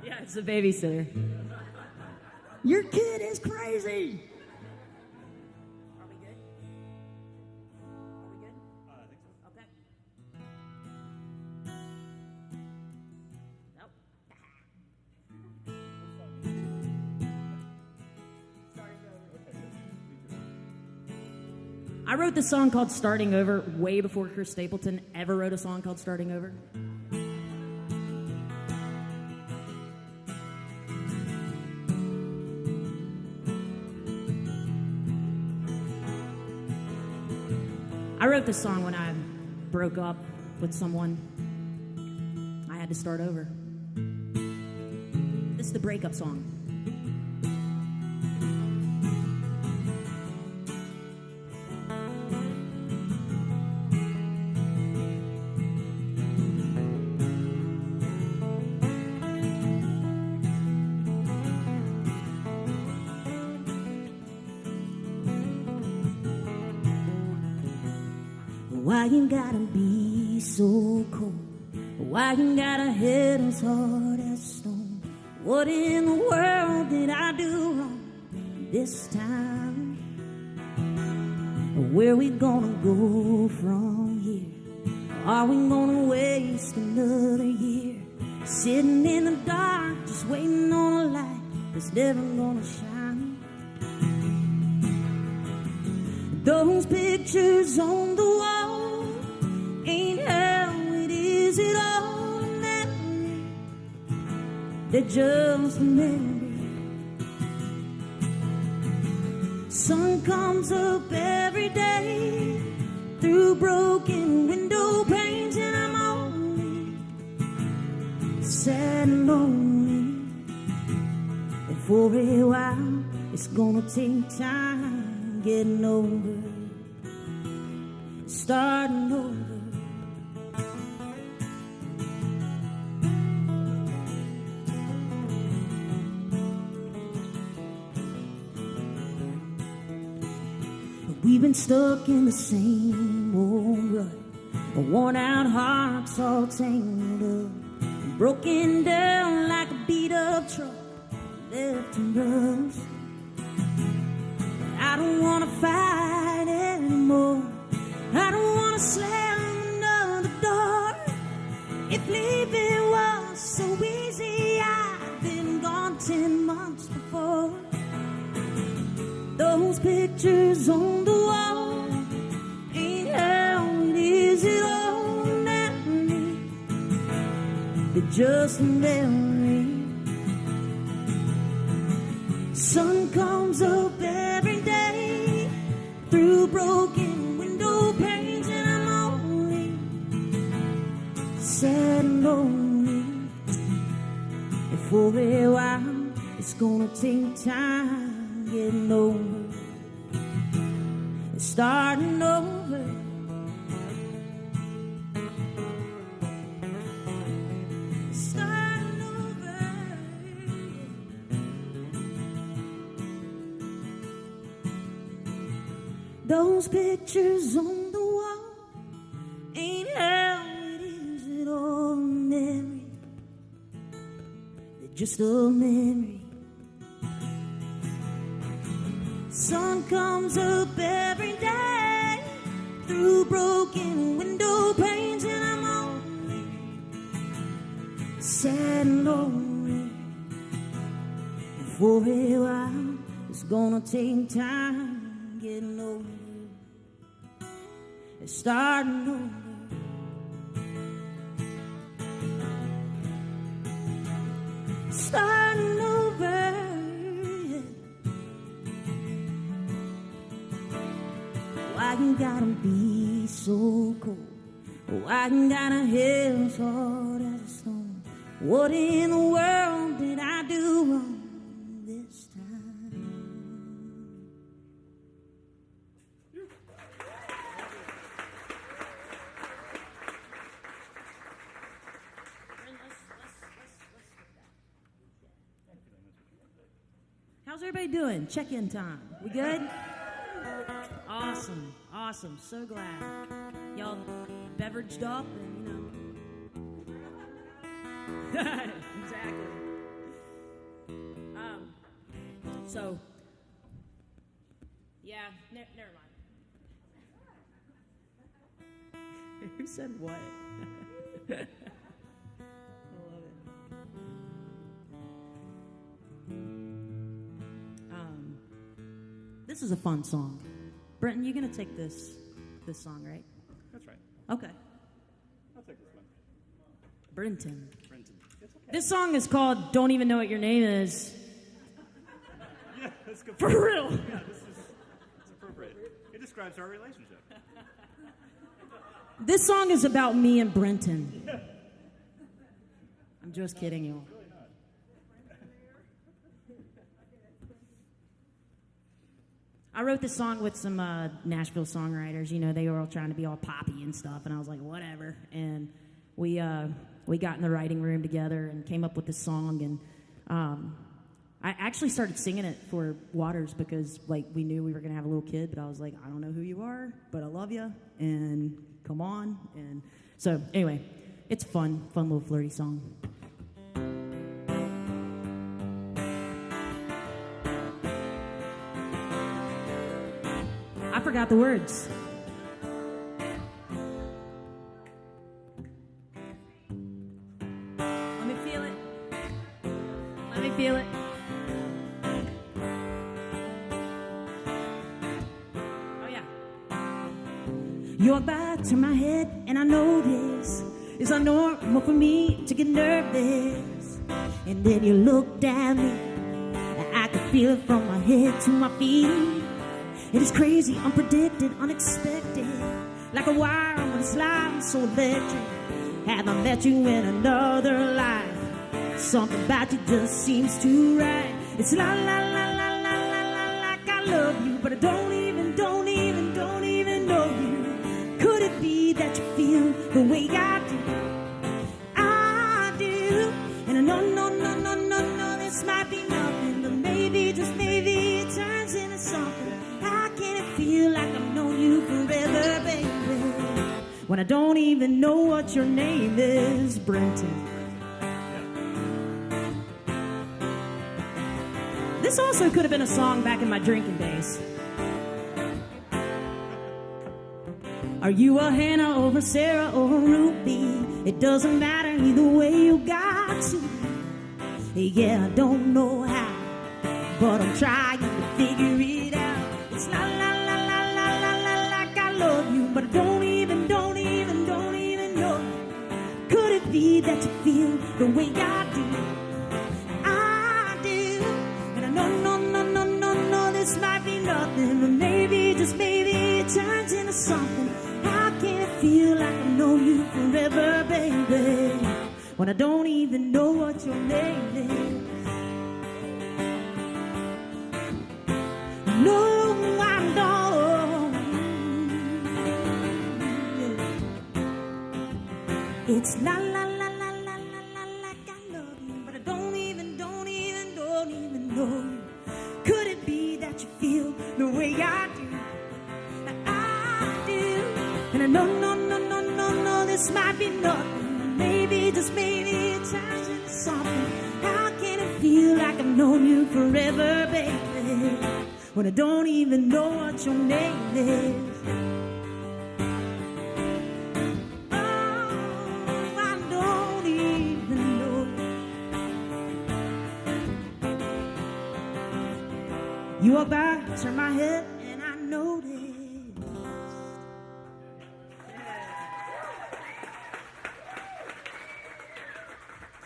Speaker 2: Yeah, it's the babysitter. Your kid is crazy. Are we good? Are we good?
Speaker 3: I think so.
Speaker 2: Okay. Nope. I wrote this song called Starting Over way before Chris Stapleton ever wrote a song called Starting Over. I wrote this song when I broke up with someone. I had to start over. This is the breakup song. Why you gotta be so cold? Why you gotta hit as hard as stone. What in the world did I do wrong this time? Where we gonna go from here? Are we gonna waste another year sitting in the dark, just waiting on a light that's never gonna shine? Those pictures on the wall ain't how it is at all. Memory, they're just a memory. Sun comes up every day through broken window panes, and I'm only sad and lonely. And for a while, it's gonna take time getting over it, starting over. We've been stuck in the same old rut, worn out hearts all tangled up, broken down like a beat up truck, left in rust. I don't wanna fight anymore, I don't wanna slam another door. If leaving was so easy, I've been gone 10 months before. Those pictures on the wall ain't how it is at all. Memory, they're just a memory. Sun comes up every day through broken window panes, and I'm only sad and lonely. And for a while, it's gonna take time getting over, it's starting over. Starting over. Those pictures on the wall ain't how it is at all. Memory, they're just a memory. Sun comes up every day through broken window panes, and I'm only sad and lonely. And for a while, it's gonna take time getting over, it's starting over. Starting over. Why you gotta be so cold? Why you gotta hit as hard as a stone? What in the world did I do wrong this time? How's everybody doing? Check-in time. We good? Awesome, awesome. So glad y'all beveraged up and exactly. So yeah, never mind. Who said what? I love it. This is a fun song. Brenton, you're gonna take this song, right?
Speaker 3: That's right.
Speaker 2: Okay.
Speaker 3: I'll take this one.
Speaker 2: Brenton.
Speaker 3: Brenton. It's okay.
Speaker 2: This song is called "Don't Even Know What Your Name Is."
Speaker 3: Yeah, that's good.
Speaker 2: For real.
Speaker 3: Yeah, it's appropriate. It describes our relationship.
Speaker 2: This song is about me and Brenton. I'm just kidding you.
Speaker 3: Really not.
Speaker 2: I wrote this song with some Nashville songwriters. You know, they were all trying to be all poppy and stuff, and I was like, whatever. And we got in the writing room together and came up with this song. And I actually started singing it for Waters because, like, we knew we were gonna have a little kid. But I was like, I don't know who you are, but I love you, and come on. And so, anyway, it's fun little flirty song. forgot the words. Let me feel it. Let me feel it. Oh, yeah. Your back to my head, and I know this is normal for me to get nervous. And then you looked at me, and I could feel it from my head to my feet. It is crazy, unpredicted, unexpected, like a wire on a slide, so electric. Have I met you in another life? Something about you just seems too right. It's la la la la la la la, like I love you, but I don't even know you. Could it be that you feel the way I do? I do, and I know this might be nothing, but maybe, just maybe, it turns into something. How can it feel like I've known you forever, baby, when I don't even know what your name is, Brenton? This also could have been a song back in my drinking days. Are you a Hannah or a Sarah or a Ruby? It doesn't matter either way, you got to. Yeah, I don't know how, but I'm trying to figure it out. It's la la la la la la la, like I love you, but I don't even know you. Could it be that you feel the way I do? I do, and I know this might be nothing, but maybe, just maybe, it turns into something. How can it feel like I've known you forever, baby, when I don't even know what your name is? No, I don't. It's la la la la la la la, like I love you, but I don't even know you. Could it be that you feel the way I do? I do, and I know this might be nothing. Maybe, just maybe, it turns into something. How can it feel like I've known you forever, baby, when I don't even know what your name is? Oh, I don't even know you. You are back, turn my head, and I noticed.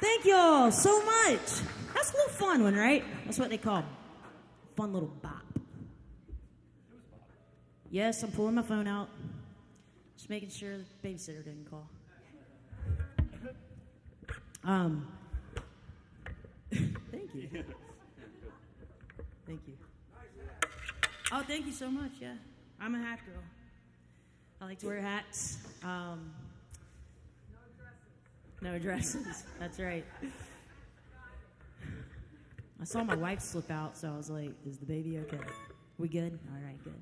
Speaker 2: Thank you all so much. That's a little fun one, right? That's what they call fun little bop. Yes, I'm pulling my phone out. Just making sure the babysitter didn't call. Thank you. Thank you. Oh, thank you so much, yeah. I'm a hat girl. I like to wear hats. No dresses. That's right. I saw my wife slip out, so I was like, is the baby okay? We good? All right, good.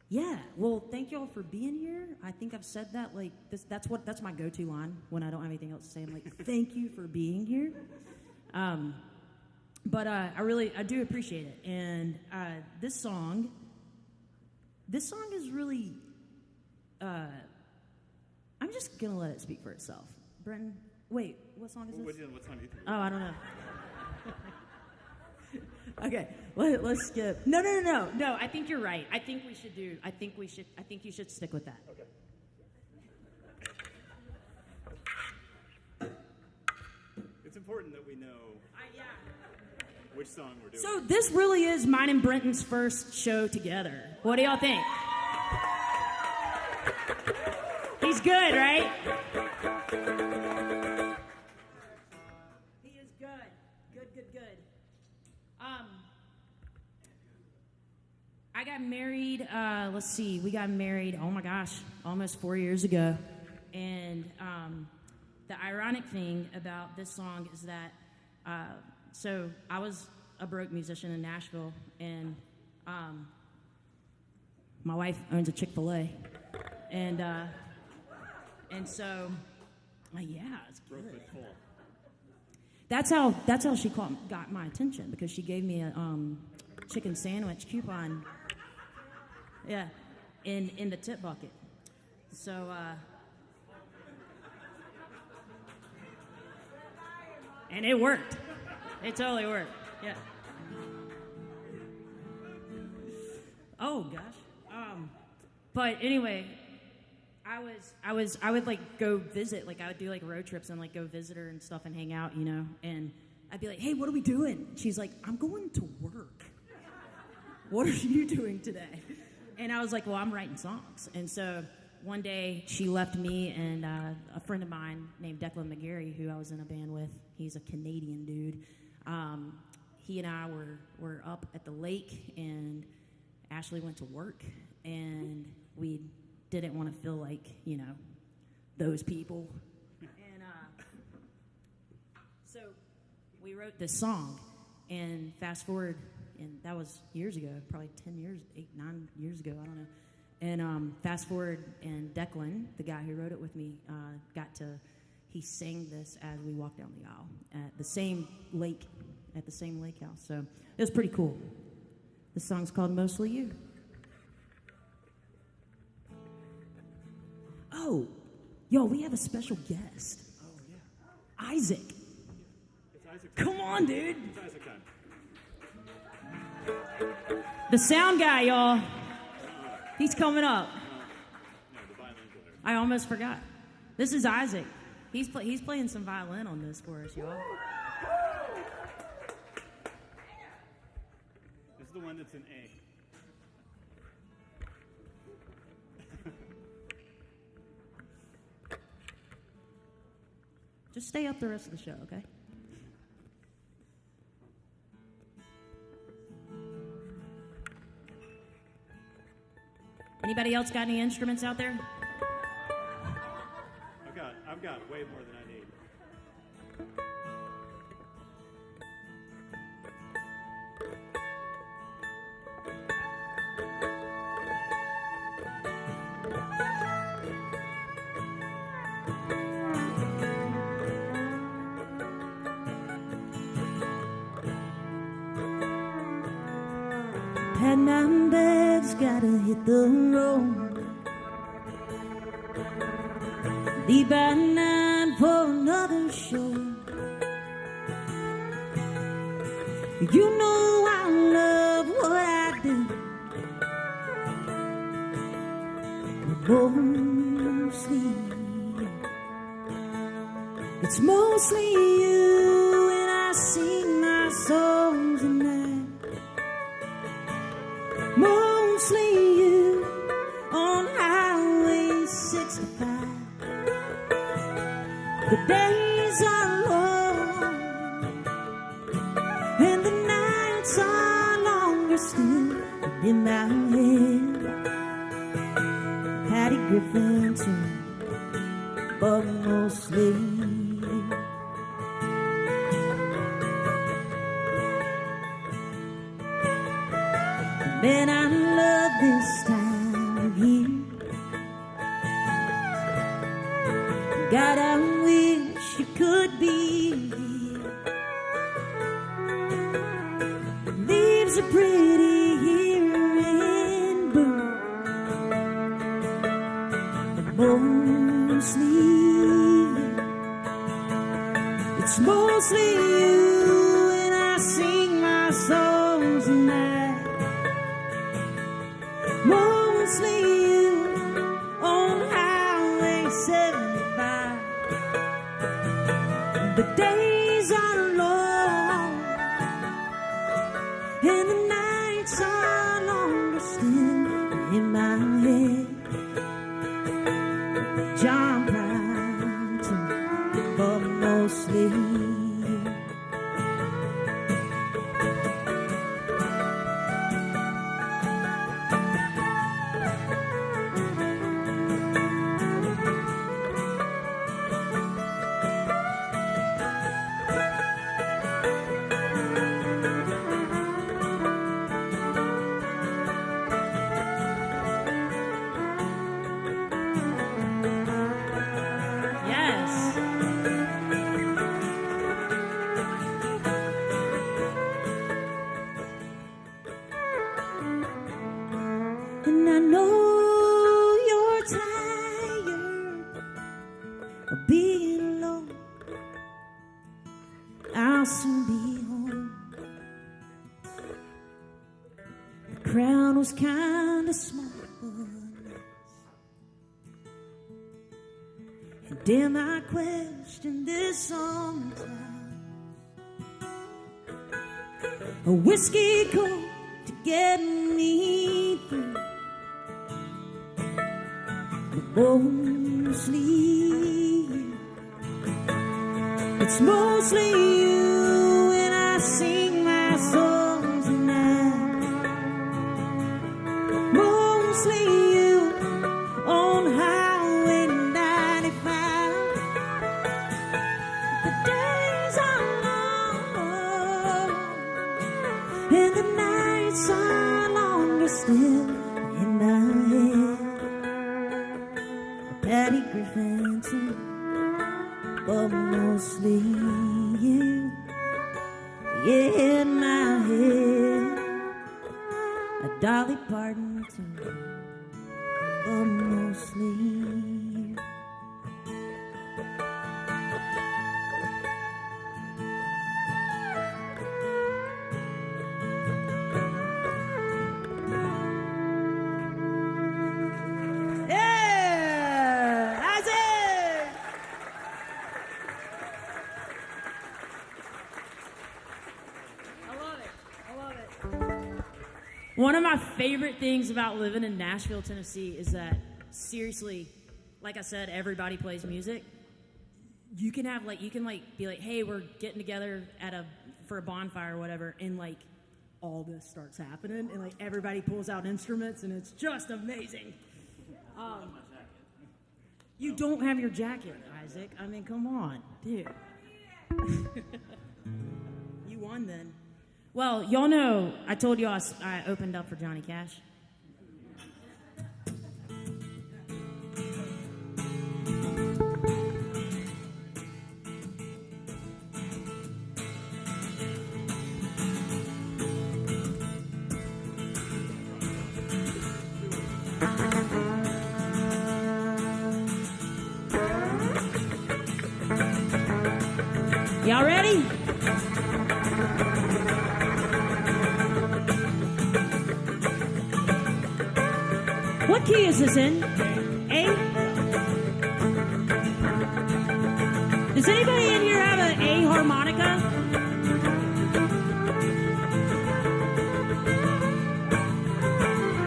Speaker 2: Yeah, well, thank you all for being here. I think I've said that, like, that's my go-to line when I don't have anything else to say. I'm like, thank you for being here. But I do appreciate it. And this song is really, I'm just going to let it speak for itself. Brenton, wait, what song is this?
Speaker 3: What song do you think?
Speaker 2: Oh, I don't know. Okay, let's skip. No. I think you're right. I think you should stick with that.
Speaker 3: Okay. It's important that we know which song we're doing.
Speaker 2: So this really is mine and Brenton's first show together. What do y'all think? He's good, right? He is good. Good. I got married, we got married, oh my gosh, almost 4 years ago. And the ironic thing about this song is that, so I was a broke musician in Nashville, and my wife owns a Chick-fil-A. And so, yeah, it's good.
Speaker 3: Broke but full.
Speaker 2: That's how she got my attention, because she gave me a chicken sandwich coupon Yeah, in the tip bucket. So, and it worked. It totally worked. Yeah. Oh gosh. But anyway, I would like go visit. Like I would do like road trips and like go visit her and stuff and hang out, you know. And I'd be like, "Hey, what are we doing?" She's like, "I'm going to work." "What are you doing today?" And I was like, "Well, I'm writing songs." And so one day she left me and a friend of mine named Declan McGarry, who I was in a band with. He's a Canadian dude. He and I were up at the lake, and Ashley went to work, and we didn't want to feel like, you know, those people. And so we wrote this song, and fast forward, and that was years ago, probably 10 years, 8, 9 years ago, I don't know. And fast forward, and Declan, the guy who wrote it with me, he sang this as we walked down the aisle at the same lake house. So it was pretty cool. The song's called Mostly You. Oh, yo, we have a special guest.
Speaker 3: Oh, yeah.
Speaker 2: Isaac.
Speaker 3: It's Isaac time.
Speaker 2: Come on, dude.
Speaker 3: It's Isaac time.
Speaker 2: The sound guy, y'all. He's coming up.
Speaker 3: No, the violin player.
Speaker 2: I almost forgot. This is Isaac. He's playing some violin on this for us, y'all.
Speaker 3: This is the one that's in A.
Speaker 2: Just stay up the rest of the show, okay? Anybody else got any instruments out there?
Speaker 3: I've got way more than I need.
Speaker 2: Pack my bags, gotta hit the road. Leave by 9 for another show. You know I love what I do. Mostly, it's mostly you, and I sing my songs at night. Mostly you on Highway 65. The days are long, and the nights are longer still. In my head, Patty Griffin too, but mostly. Man, I love this time of year. God, I wish you could be here. The leaves are pretty here in bloom, but mostly it's mostly you, and I sing my songs at night. Mostly you on Highway 75. The days are long, and the nights are longer still. In my head, John Prine, but mostly you. I'll soon be home. The crowd was kinda small, and damn, I questioned this sometimes. A whiskey coat to get me through. Mostly you. It's mostly you when I sing my songs tonight. Mostly you on Highway 95. The days are long and the nights are longer still in my head. Patty Griffin too, but mostly you, yeah, in my head. A Dolly Parton too, but mostly you. One of my favorite things about living in Nashville, Tennessee is that, seriously, like I said, everybody plays music. You can have be like, hey, we're getting together for a bonfire or whatever, and like all this starts happening, and like everybody pulls out instruments, and it's just amazing. You don't have your jacket, Isaac. I mean, come on, dude. You won then. Well, y'all know, I told you I opened up for Johnny Cash. Y'all ready? What key is this in? A? Does anybody in here have an A harmonica?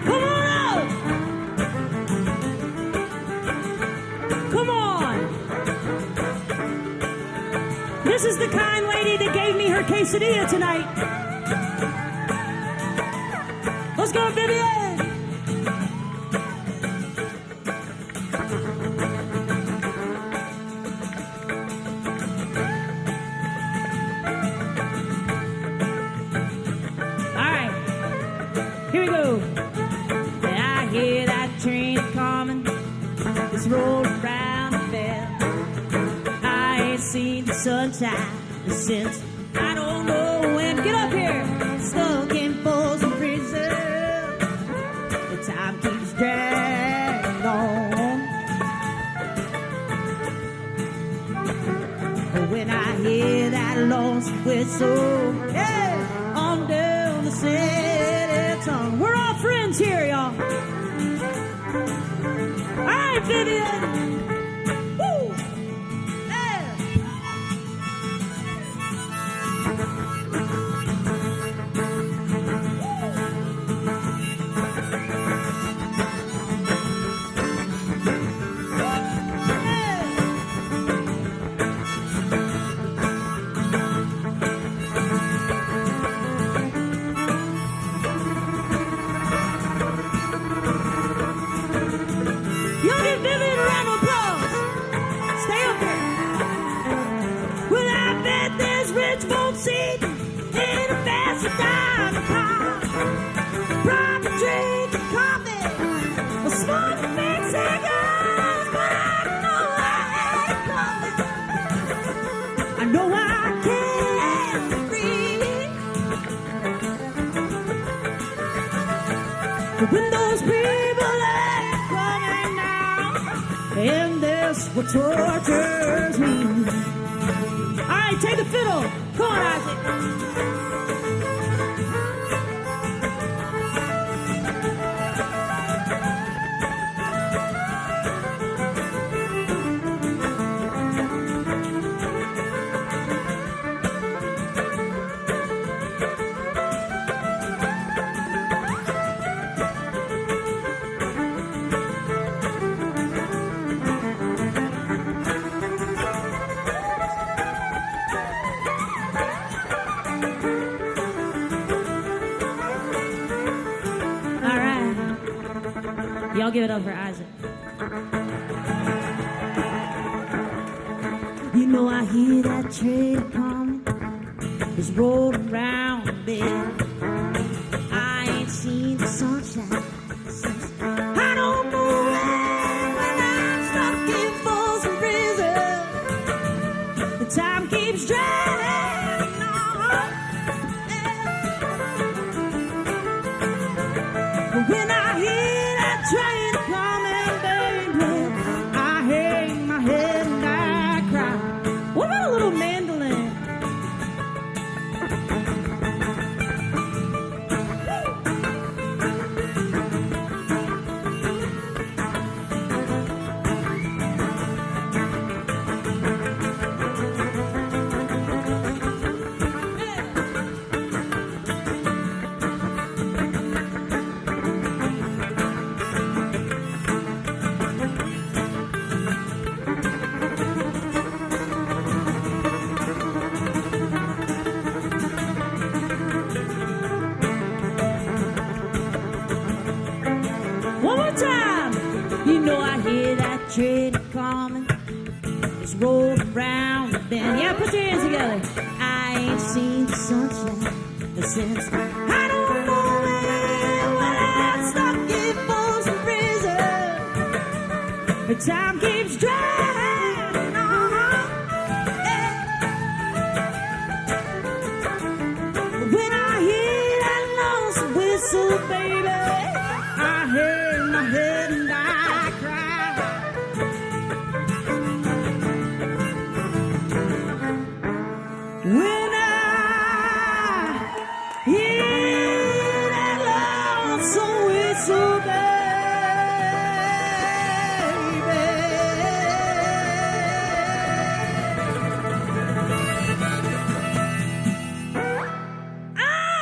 Speaker 2: Come on out! Come on! This is the kind lady that gave me her quesadilla tonight. Let's go, Vivian! Sunshine since I don't know when. Get up here, stuck in frozen prison. The time keeps dragging on. But when I hear that lonesome whistle, yeah, on down the city tongue. We're all friends here, y'all. All right, Vivian. When those people are coming down, and that's what tortures me. All right, take the fiddle. Come on, Isaac. Y'all give it up for Isaac. You know I hear that train coming. It's rolling around the bend. I ain't seen the sunshine since I don't know when I'm stuck in Folsom Prison. The time keeps dragging on. But when I hear train coming, baby, I hang my head and I cry. What about a little mandolin? Train coming, it's rolling around the bend. Yeah, put your hands together. I ain't seen the sunshine since I don't know when I'm stuck in Folsom Prison. The time keeps dragging on. Yeah. When I hear that lonesome whistle, baby, I hang my head and I cry. When I hear that lonesome whistle, baby,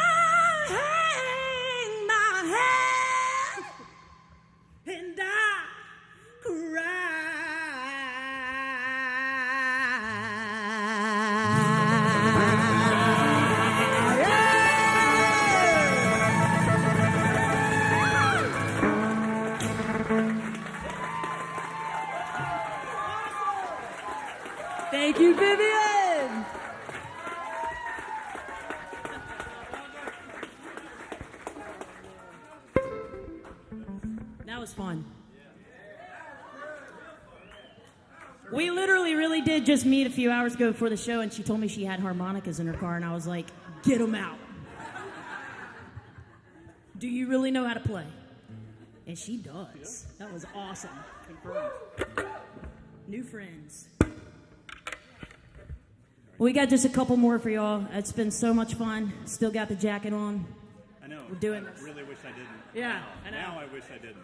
Speaker 2: I hang my head and I cry. Thank you, Vivian. That was fun. We literally really did just meet a few hours ago before the show, and she told me she had harmonicas in her car, and I was like, get them out. Do you really know how to play? And she does. That was awesome.
Speaker 3: Confirmed.
Speaker 2: New friends. We got just a couple more for y'all. It's been so much fun. Still got the jacket on.
Speaker 3: I know.
Speaker 2: We're doing this.
Speaker 3: I really wish I didn't.
Speaker 2: Yeah, I know.
Speaker 3: Now I wish I didn't.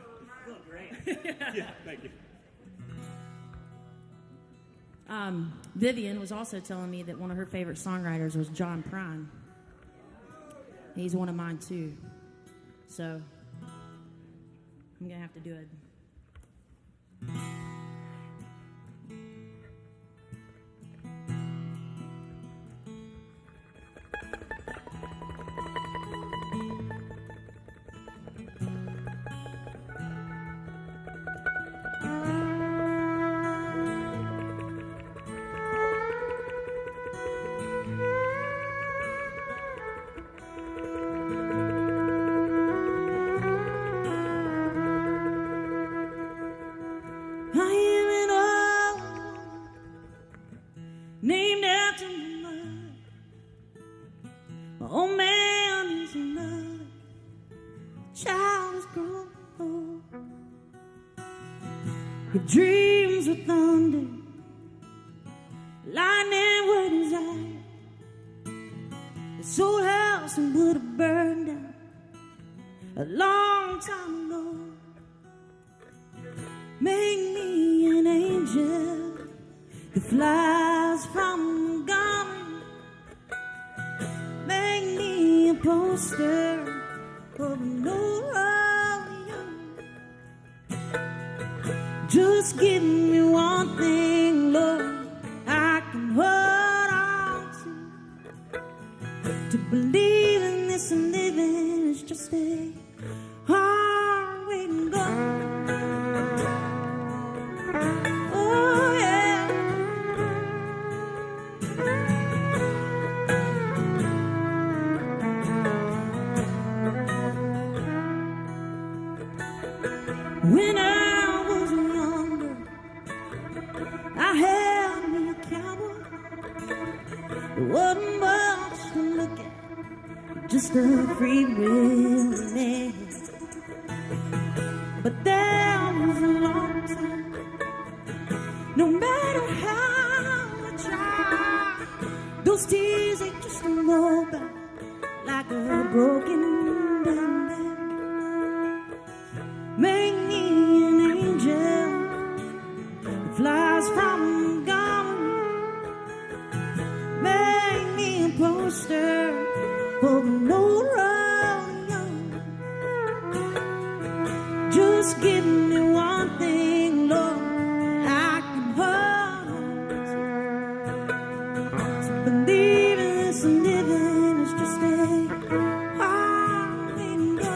Speaker 2: You look great.
Speaker 3: Yeah, thank you.
Speaker 2: Vivian was also telling me that one of her favorite songwriters was John Prine. He's one of mine too. So I'm gonna have to do it. Named after my mother. My old man is another. Child is grown old. Your dreams were thunder. Lightning with his This old house would have burned down a long time ago. Make me an angel that flies from God. Make me a poster of an old romeo. Just give me one thing, Lord, I can hold on to believe in this and living is just a hard way to go. Oh yeah. When I was younger, I had me a cowboy. It wasn't much to look at, just a free will man. But there was a long time, no matter how I try, those tears they just don't roll back like a broken down bed. Make me an angel that flies from God. Make me a poster for the old romeo. Just give me one thing, Lord, I can hold on to believe in this and living is just a hard way to go.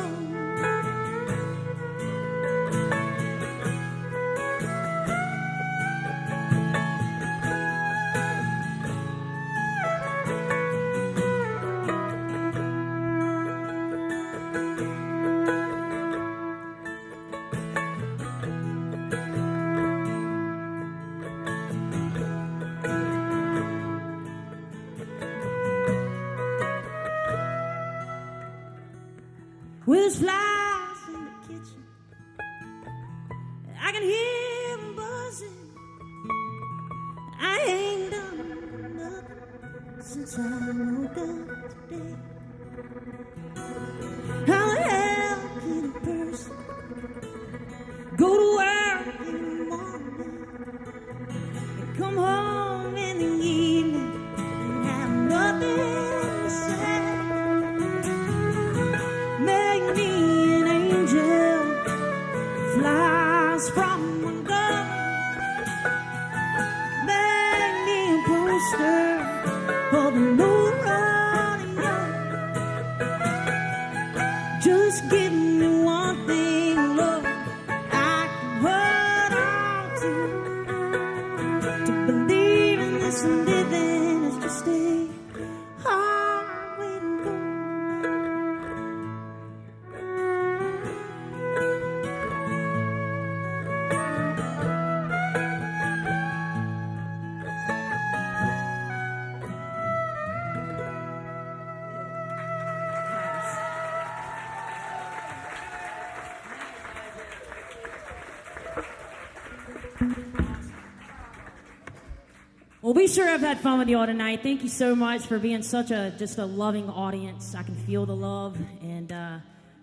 Speaker 2: With flies in the kitchen, I can hear them buzzing. I ain't done nothing since I woke up today. How the hell can a person go to work in the morning and come home in the evening and have nothing to say? Make me an angel, flies from one gun. Make me a poster for the new rodeo. Just give me one thing, Lord, I can hold on to believe in this and living is just a hard way to go. Well, we sure have had fun with y'all tonight. Thank you so much for being such a loving audience. I can feel the love, and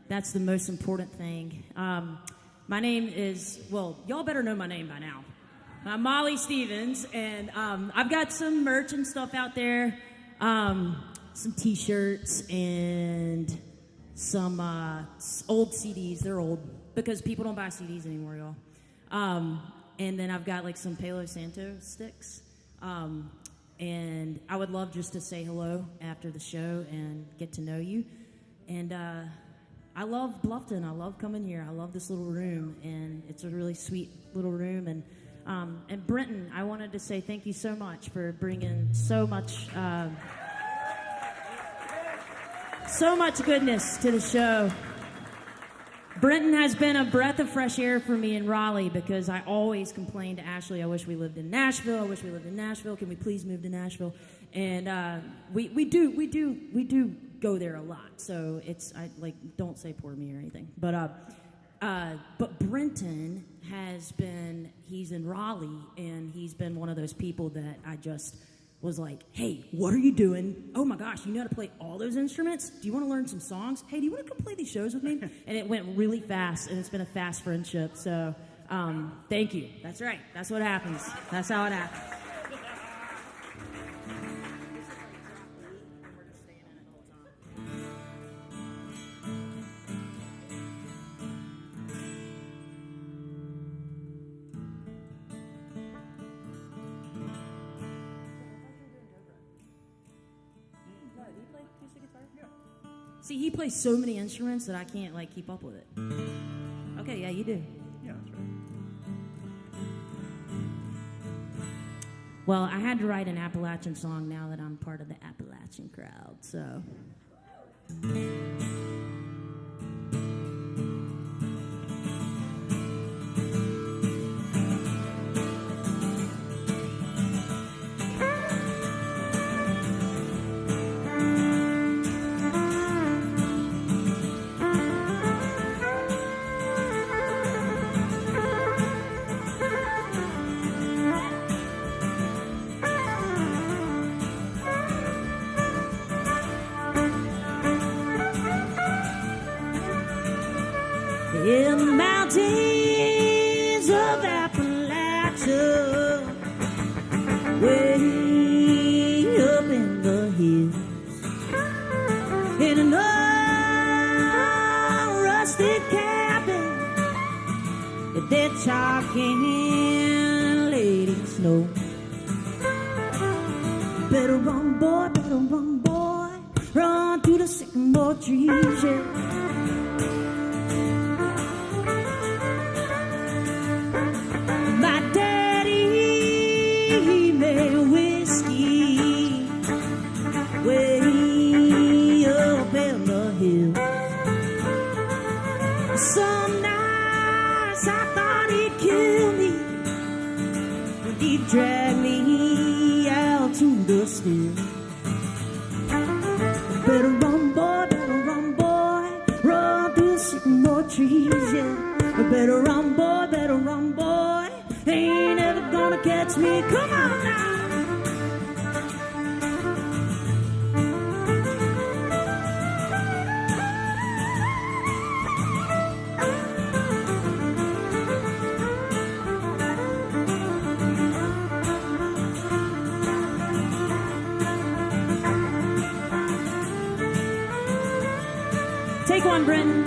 Speaker 2: that's the most important thing. My name is, well, y'all better know my name by now. I'm Molly Stevens, and I've got some merch and stuff out there, some T-shirts and some old CDs. They're old because people don't buy CDs anymore, y'all. And then I've got like some Palo Santo sticks. And I would love just to say hello after the show and get to know you. And I love Bluffton. I love coming here. I love this little room, and it's a really sweet little room. And Brenton, I wanted to say thank you so much for bringing so much goodness to the show. Brenton has been a breath of fresh air for me in Raleigh because I always complain to Ashley, I wish we lived in Nashville. I wish we lived in Nashville. Can we please move to Nashville? And we do go there a lot. So it's don't say poor me or anything. But Brenton he's in Raleigh, and he's been one of those people that was like, hey, what are you doing? Oh my gosh, you know how to play all those instruments? Do you want to learn some songs? Hey, do you want to come play these shows with me? And it went really fast, and it's been a fast friendship. So thank you. That's right. That's what happens. That's how it happens. See, he plays so many instruments that I can't like keep up with it. Okay, yeah, you do.
Speaker 3: Yeah, that's right.
Speaker 2: Well, I had to write an Appalachian song now that I'm part of the Appalachian crowd, so. In the mountains of Appalachia, way up in the hills, in an old rusted cabin that they're chalking laid in snow. Better run, boy, run through the sycamore trees, yeah. Drag me out to the still. Better run, boy, run through the sycamore trees, yeah. Better run, boy, ain't never gonna catch me. Come on now. Take one, Brendan.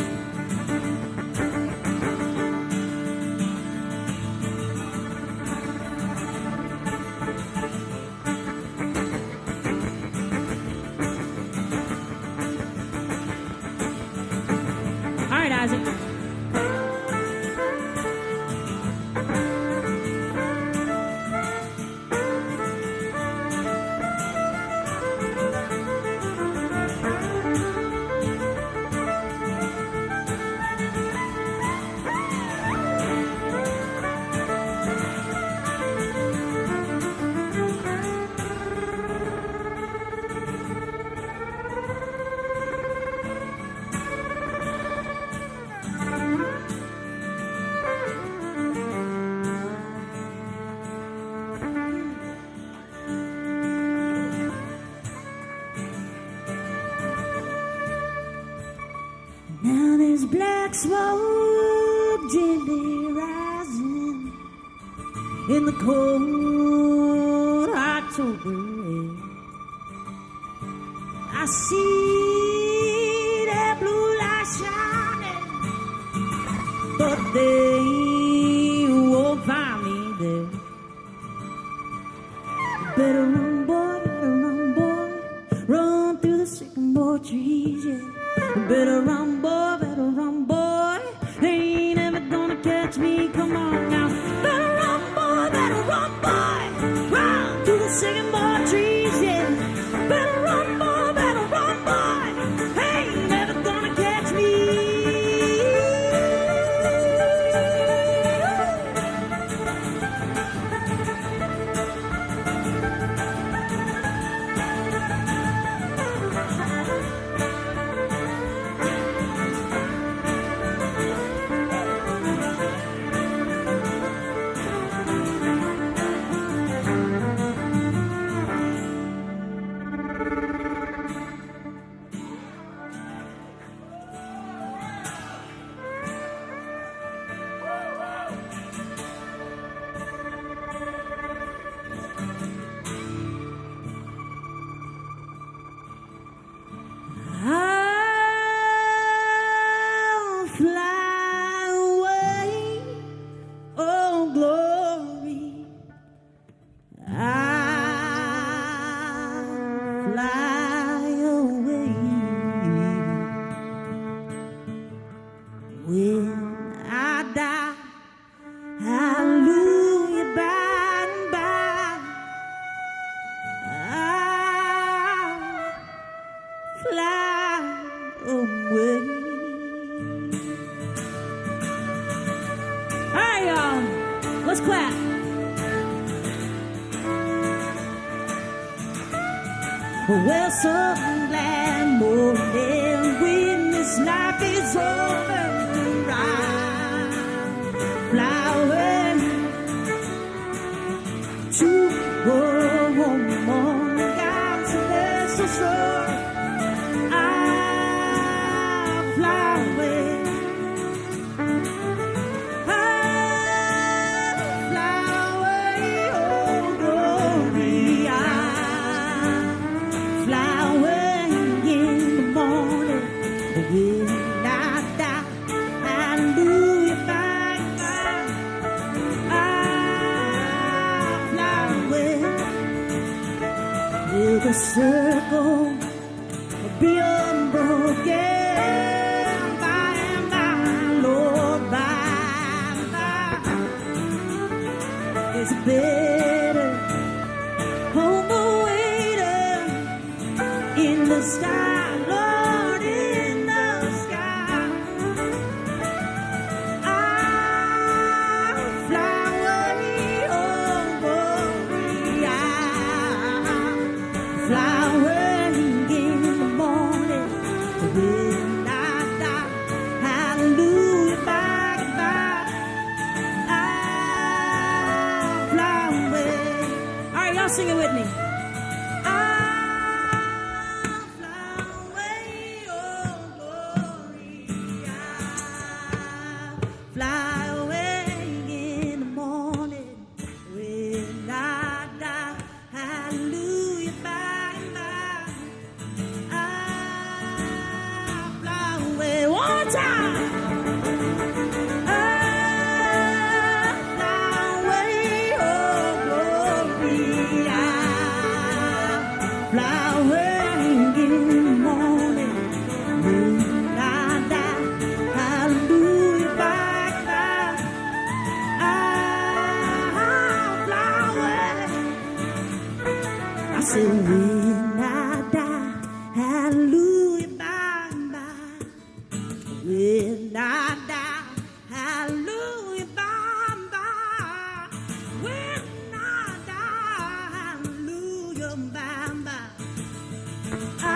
Speaker 2: All right, Isaac. Now there's black smoke gently rising in the cold October air. I see that blue light shining, but they won't find me there. Better run, boy, run through the sycamore trees, yeah. Better run, boy, ain't never gonna catch me. Come on now. Better run, boy, run through the sycamore trees, yeah. Better run, boy, ain't never gonna catch me. fly away. All right, y'all. Let's clap. Well, some glad morning when this life is over to ride, fly away to a woman God's special shore. I fly away. I fly away, oh glory. I fly away in the morning when I die. Hallelujah, bye, bye. I fly away with a circle be unbroken by and by, Lord, by and by. There's a better home awaiting in the sky, Lord, in the sky. I fly away, oh glory. I fly away in the morning when I die. Hallelujah, bye, bye. I fly away. All right, y'all sing it with me. Fly away in the morning when I die. Hallelujah, bye, bye. I fly away one more time. I fly away, oh glory. I fly away in the morning when I die. Hallelujah, bye. I said, when I die, hallelujah, bye, bye. When I die, hallelujah, bye, bye. When I die, hallelujah, bye, bye. I'll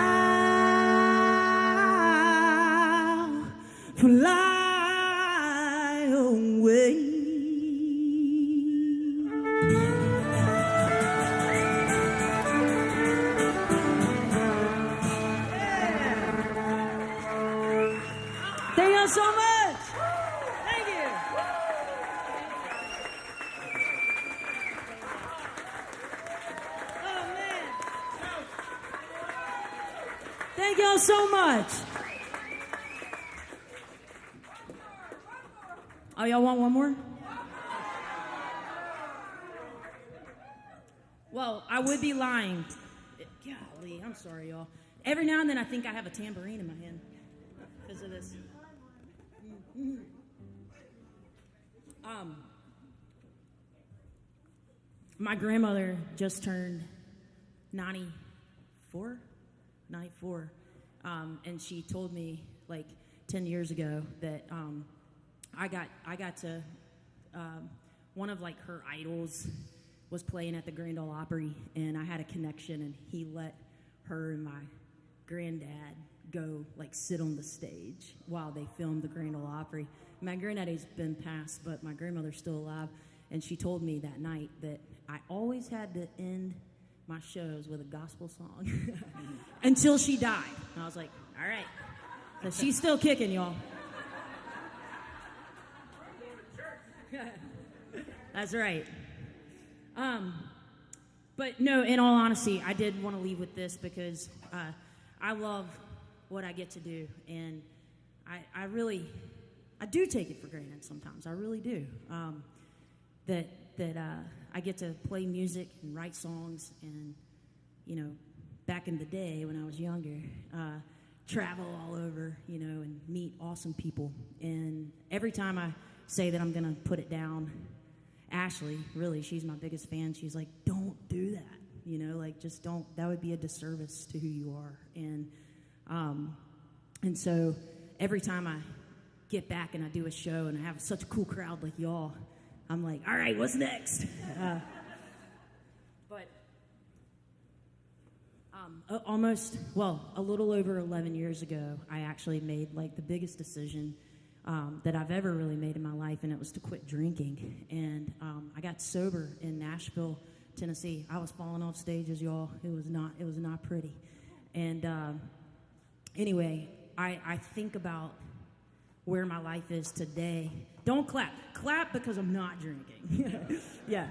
Speaker 2: fly away. Thank you so much. Thank you. Oh, man. Thank y'all so much. Oh, y'all want one more? Well, I would be lying. Golly, I'm sorry, y'all. Every now and then I think I have a tambourine in my hand because of this. My grandmother just turned 94, and she told me like 10 years ago that I got to one of like her idols was playing at the Grand Ole Opry, and I had a connection, and he let her and my granddad go like sit on the stage while they filmed the Grand Ole Opry. My granddaddy's been passed, but my grandmother's still alive, and she told me that night that I always had to end my shows with a gospel song until she died. And I was like, all right. So she's still kicking, y'all. That's right. But no, in all honesty, I did want to leave with this because I love what I get to do, and I do take it for granted sometimes. I really do. That I get to play music and write songs, and back in the day when I was younger, travel all over, and meet awesome people. And every time I say that I'm gonna put it down, Ashley, really, she's my biggest fan. She's like, "Don't do that, just don't. That would be a disservice to who you are." And And so every time I get back and I do a show and I have such a cool crowd like y'all, I'm like, all right, what's next? But a little over 11 years ago, I actually made like the biggest decision that I've ever really made in my life, and it was to quit drinking. And I got sober in Nashville, Tennessee. I was falling off stages, y'all. It was not pretty. And anyway, I think about where my life is today. Don't clap. Clap because I'm not drinking. Yeah.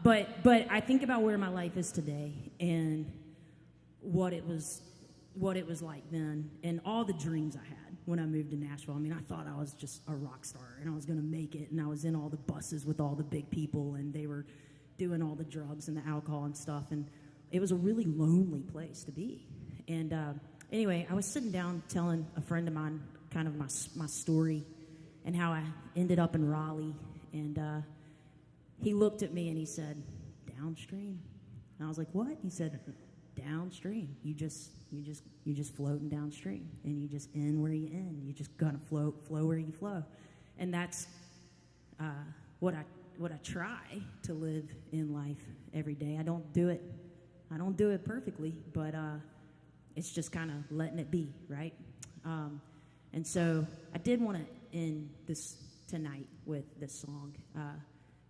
Speaker 2: But I think about where my life is today and what it was like then, and all the dreams I had when I moved to Nashville. I mean, I thought I was just a rock star and I was going to make it, and I was in all the buses with all the big people, and they were doing all the drugs and the alcohol and stuff, and it was a really lonely place to be. And anyway, I was sitting down telling a friend of mine kind of my story and how I ended up in Raleigh, and he looked at me and he said, "Downstream." And I was like, "What?" He said, "Downstream. You just floating downstream, and you just end where you end. You just gonna flow where you flow." And that's what I try to live in life every day. I don't do it perfectly, but it's just kind of letting it be, right? And so I did want to end this tonight with this song.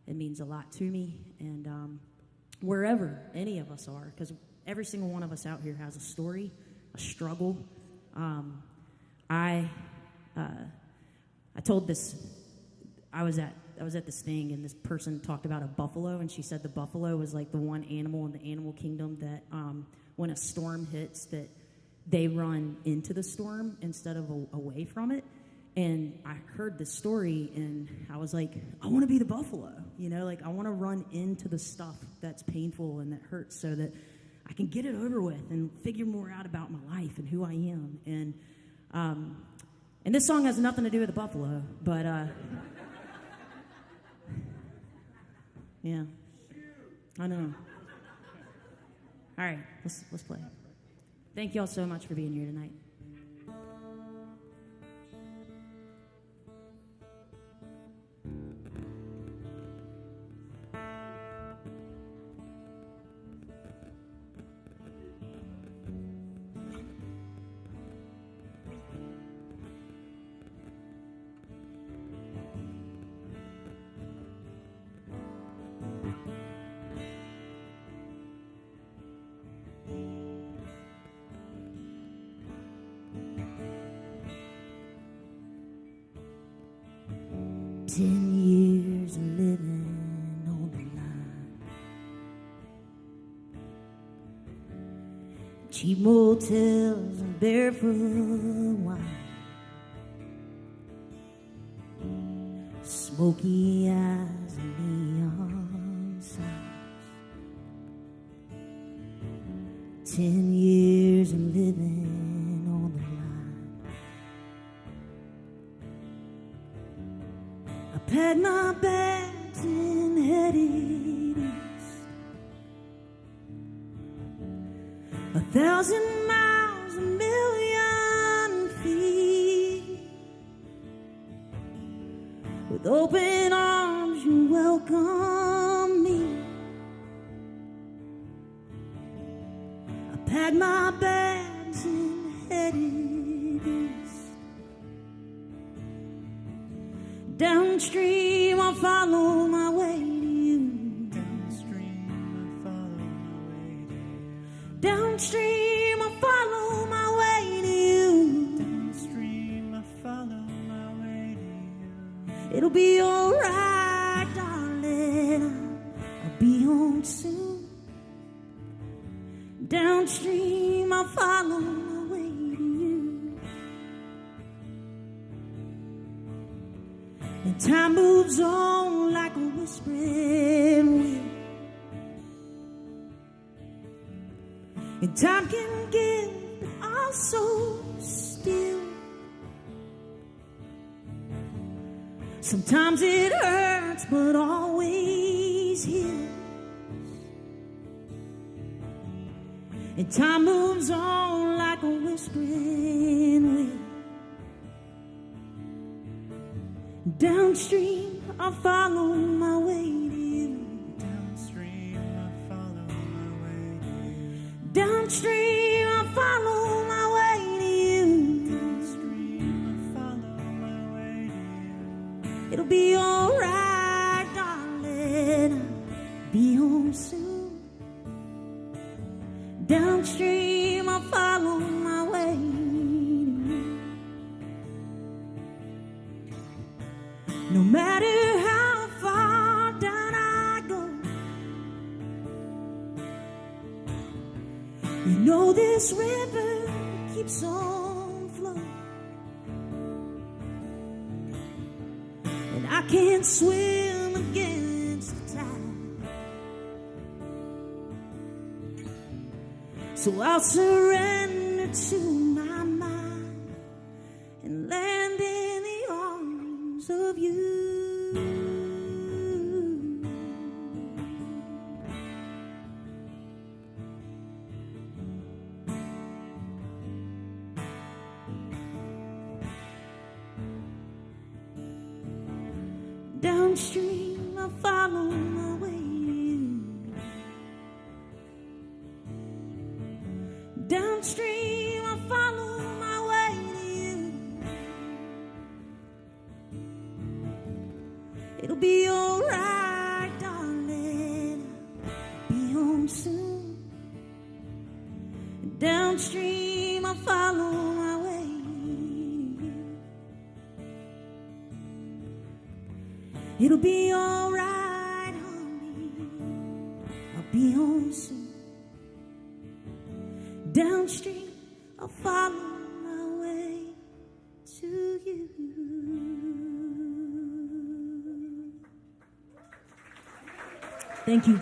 Speaker 2: It means a lot to me, and wherever any of us are, because every single one of us out here has a story, a struggle. I told this. I was at this thing, and this person talked about a buffalo, and she said the buffalo was like the one animal in the animal kingdom that when a storm hits, that they run into the storm instead of away from it. And I heard this story, and I was like, I want to be the buffalo, like I want to run into the stuff that's painful and that hurts so that I can get it over with and figure more out about my life and who I am. And this song has nothing to do with the buffalo, but yeah, I know. All right, let's play. Thank you all so much for being here tonight. Years of living on the line, cheap motels and barefoot wine, smoky eyes and neon signs. 10 years of living on the line. Packed my bags and headed east, 1,000 miles, 1,000,000 feet. With open arms you welcome me. I packed my bags and headed east. Downstream, I'll follow my way to you.
Speaker 3: Downstream, I follow my way to you.
Speaker 2: Downstream, I'll follow my way to you.
Speaker 3: Downstream, I follow my way to you.
Speaker 2: It'll be alright, darling. I'll be home soon. Downstream, I'll follow my way to you. And time moves on like a whispering wind. And time can give, but also steal. Sometimes it hurts, but always heals. And time moves on like a whisper Downstream, I'll follow my way to you.
Speaker 3: Downstream, I follow my way to you.
Speaker 2: Downstream, I'll follow my way to you.
Speaker 3: Downstream, I follow my way to you.
Speaker 2: It'll be alright, darling. I'll be home soon. Downstream, I'll follow my way to you. No matter how far down I go, you know this river keeps on flowing, and I can't swim against the tide. So I'll surrender to my mind and land in the arms of you. Downstream, I follow my way to you. Downstream, I follow my way to you. It'll be alright, darling. I'll be home soon. Downstream, I follow my way to you. It'll be alright, honey. I'll be home soon. Downstream, I'll follow my way to you. Thank you.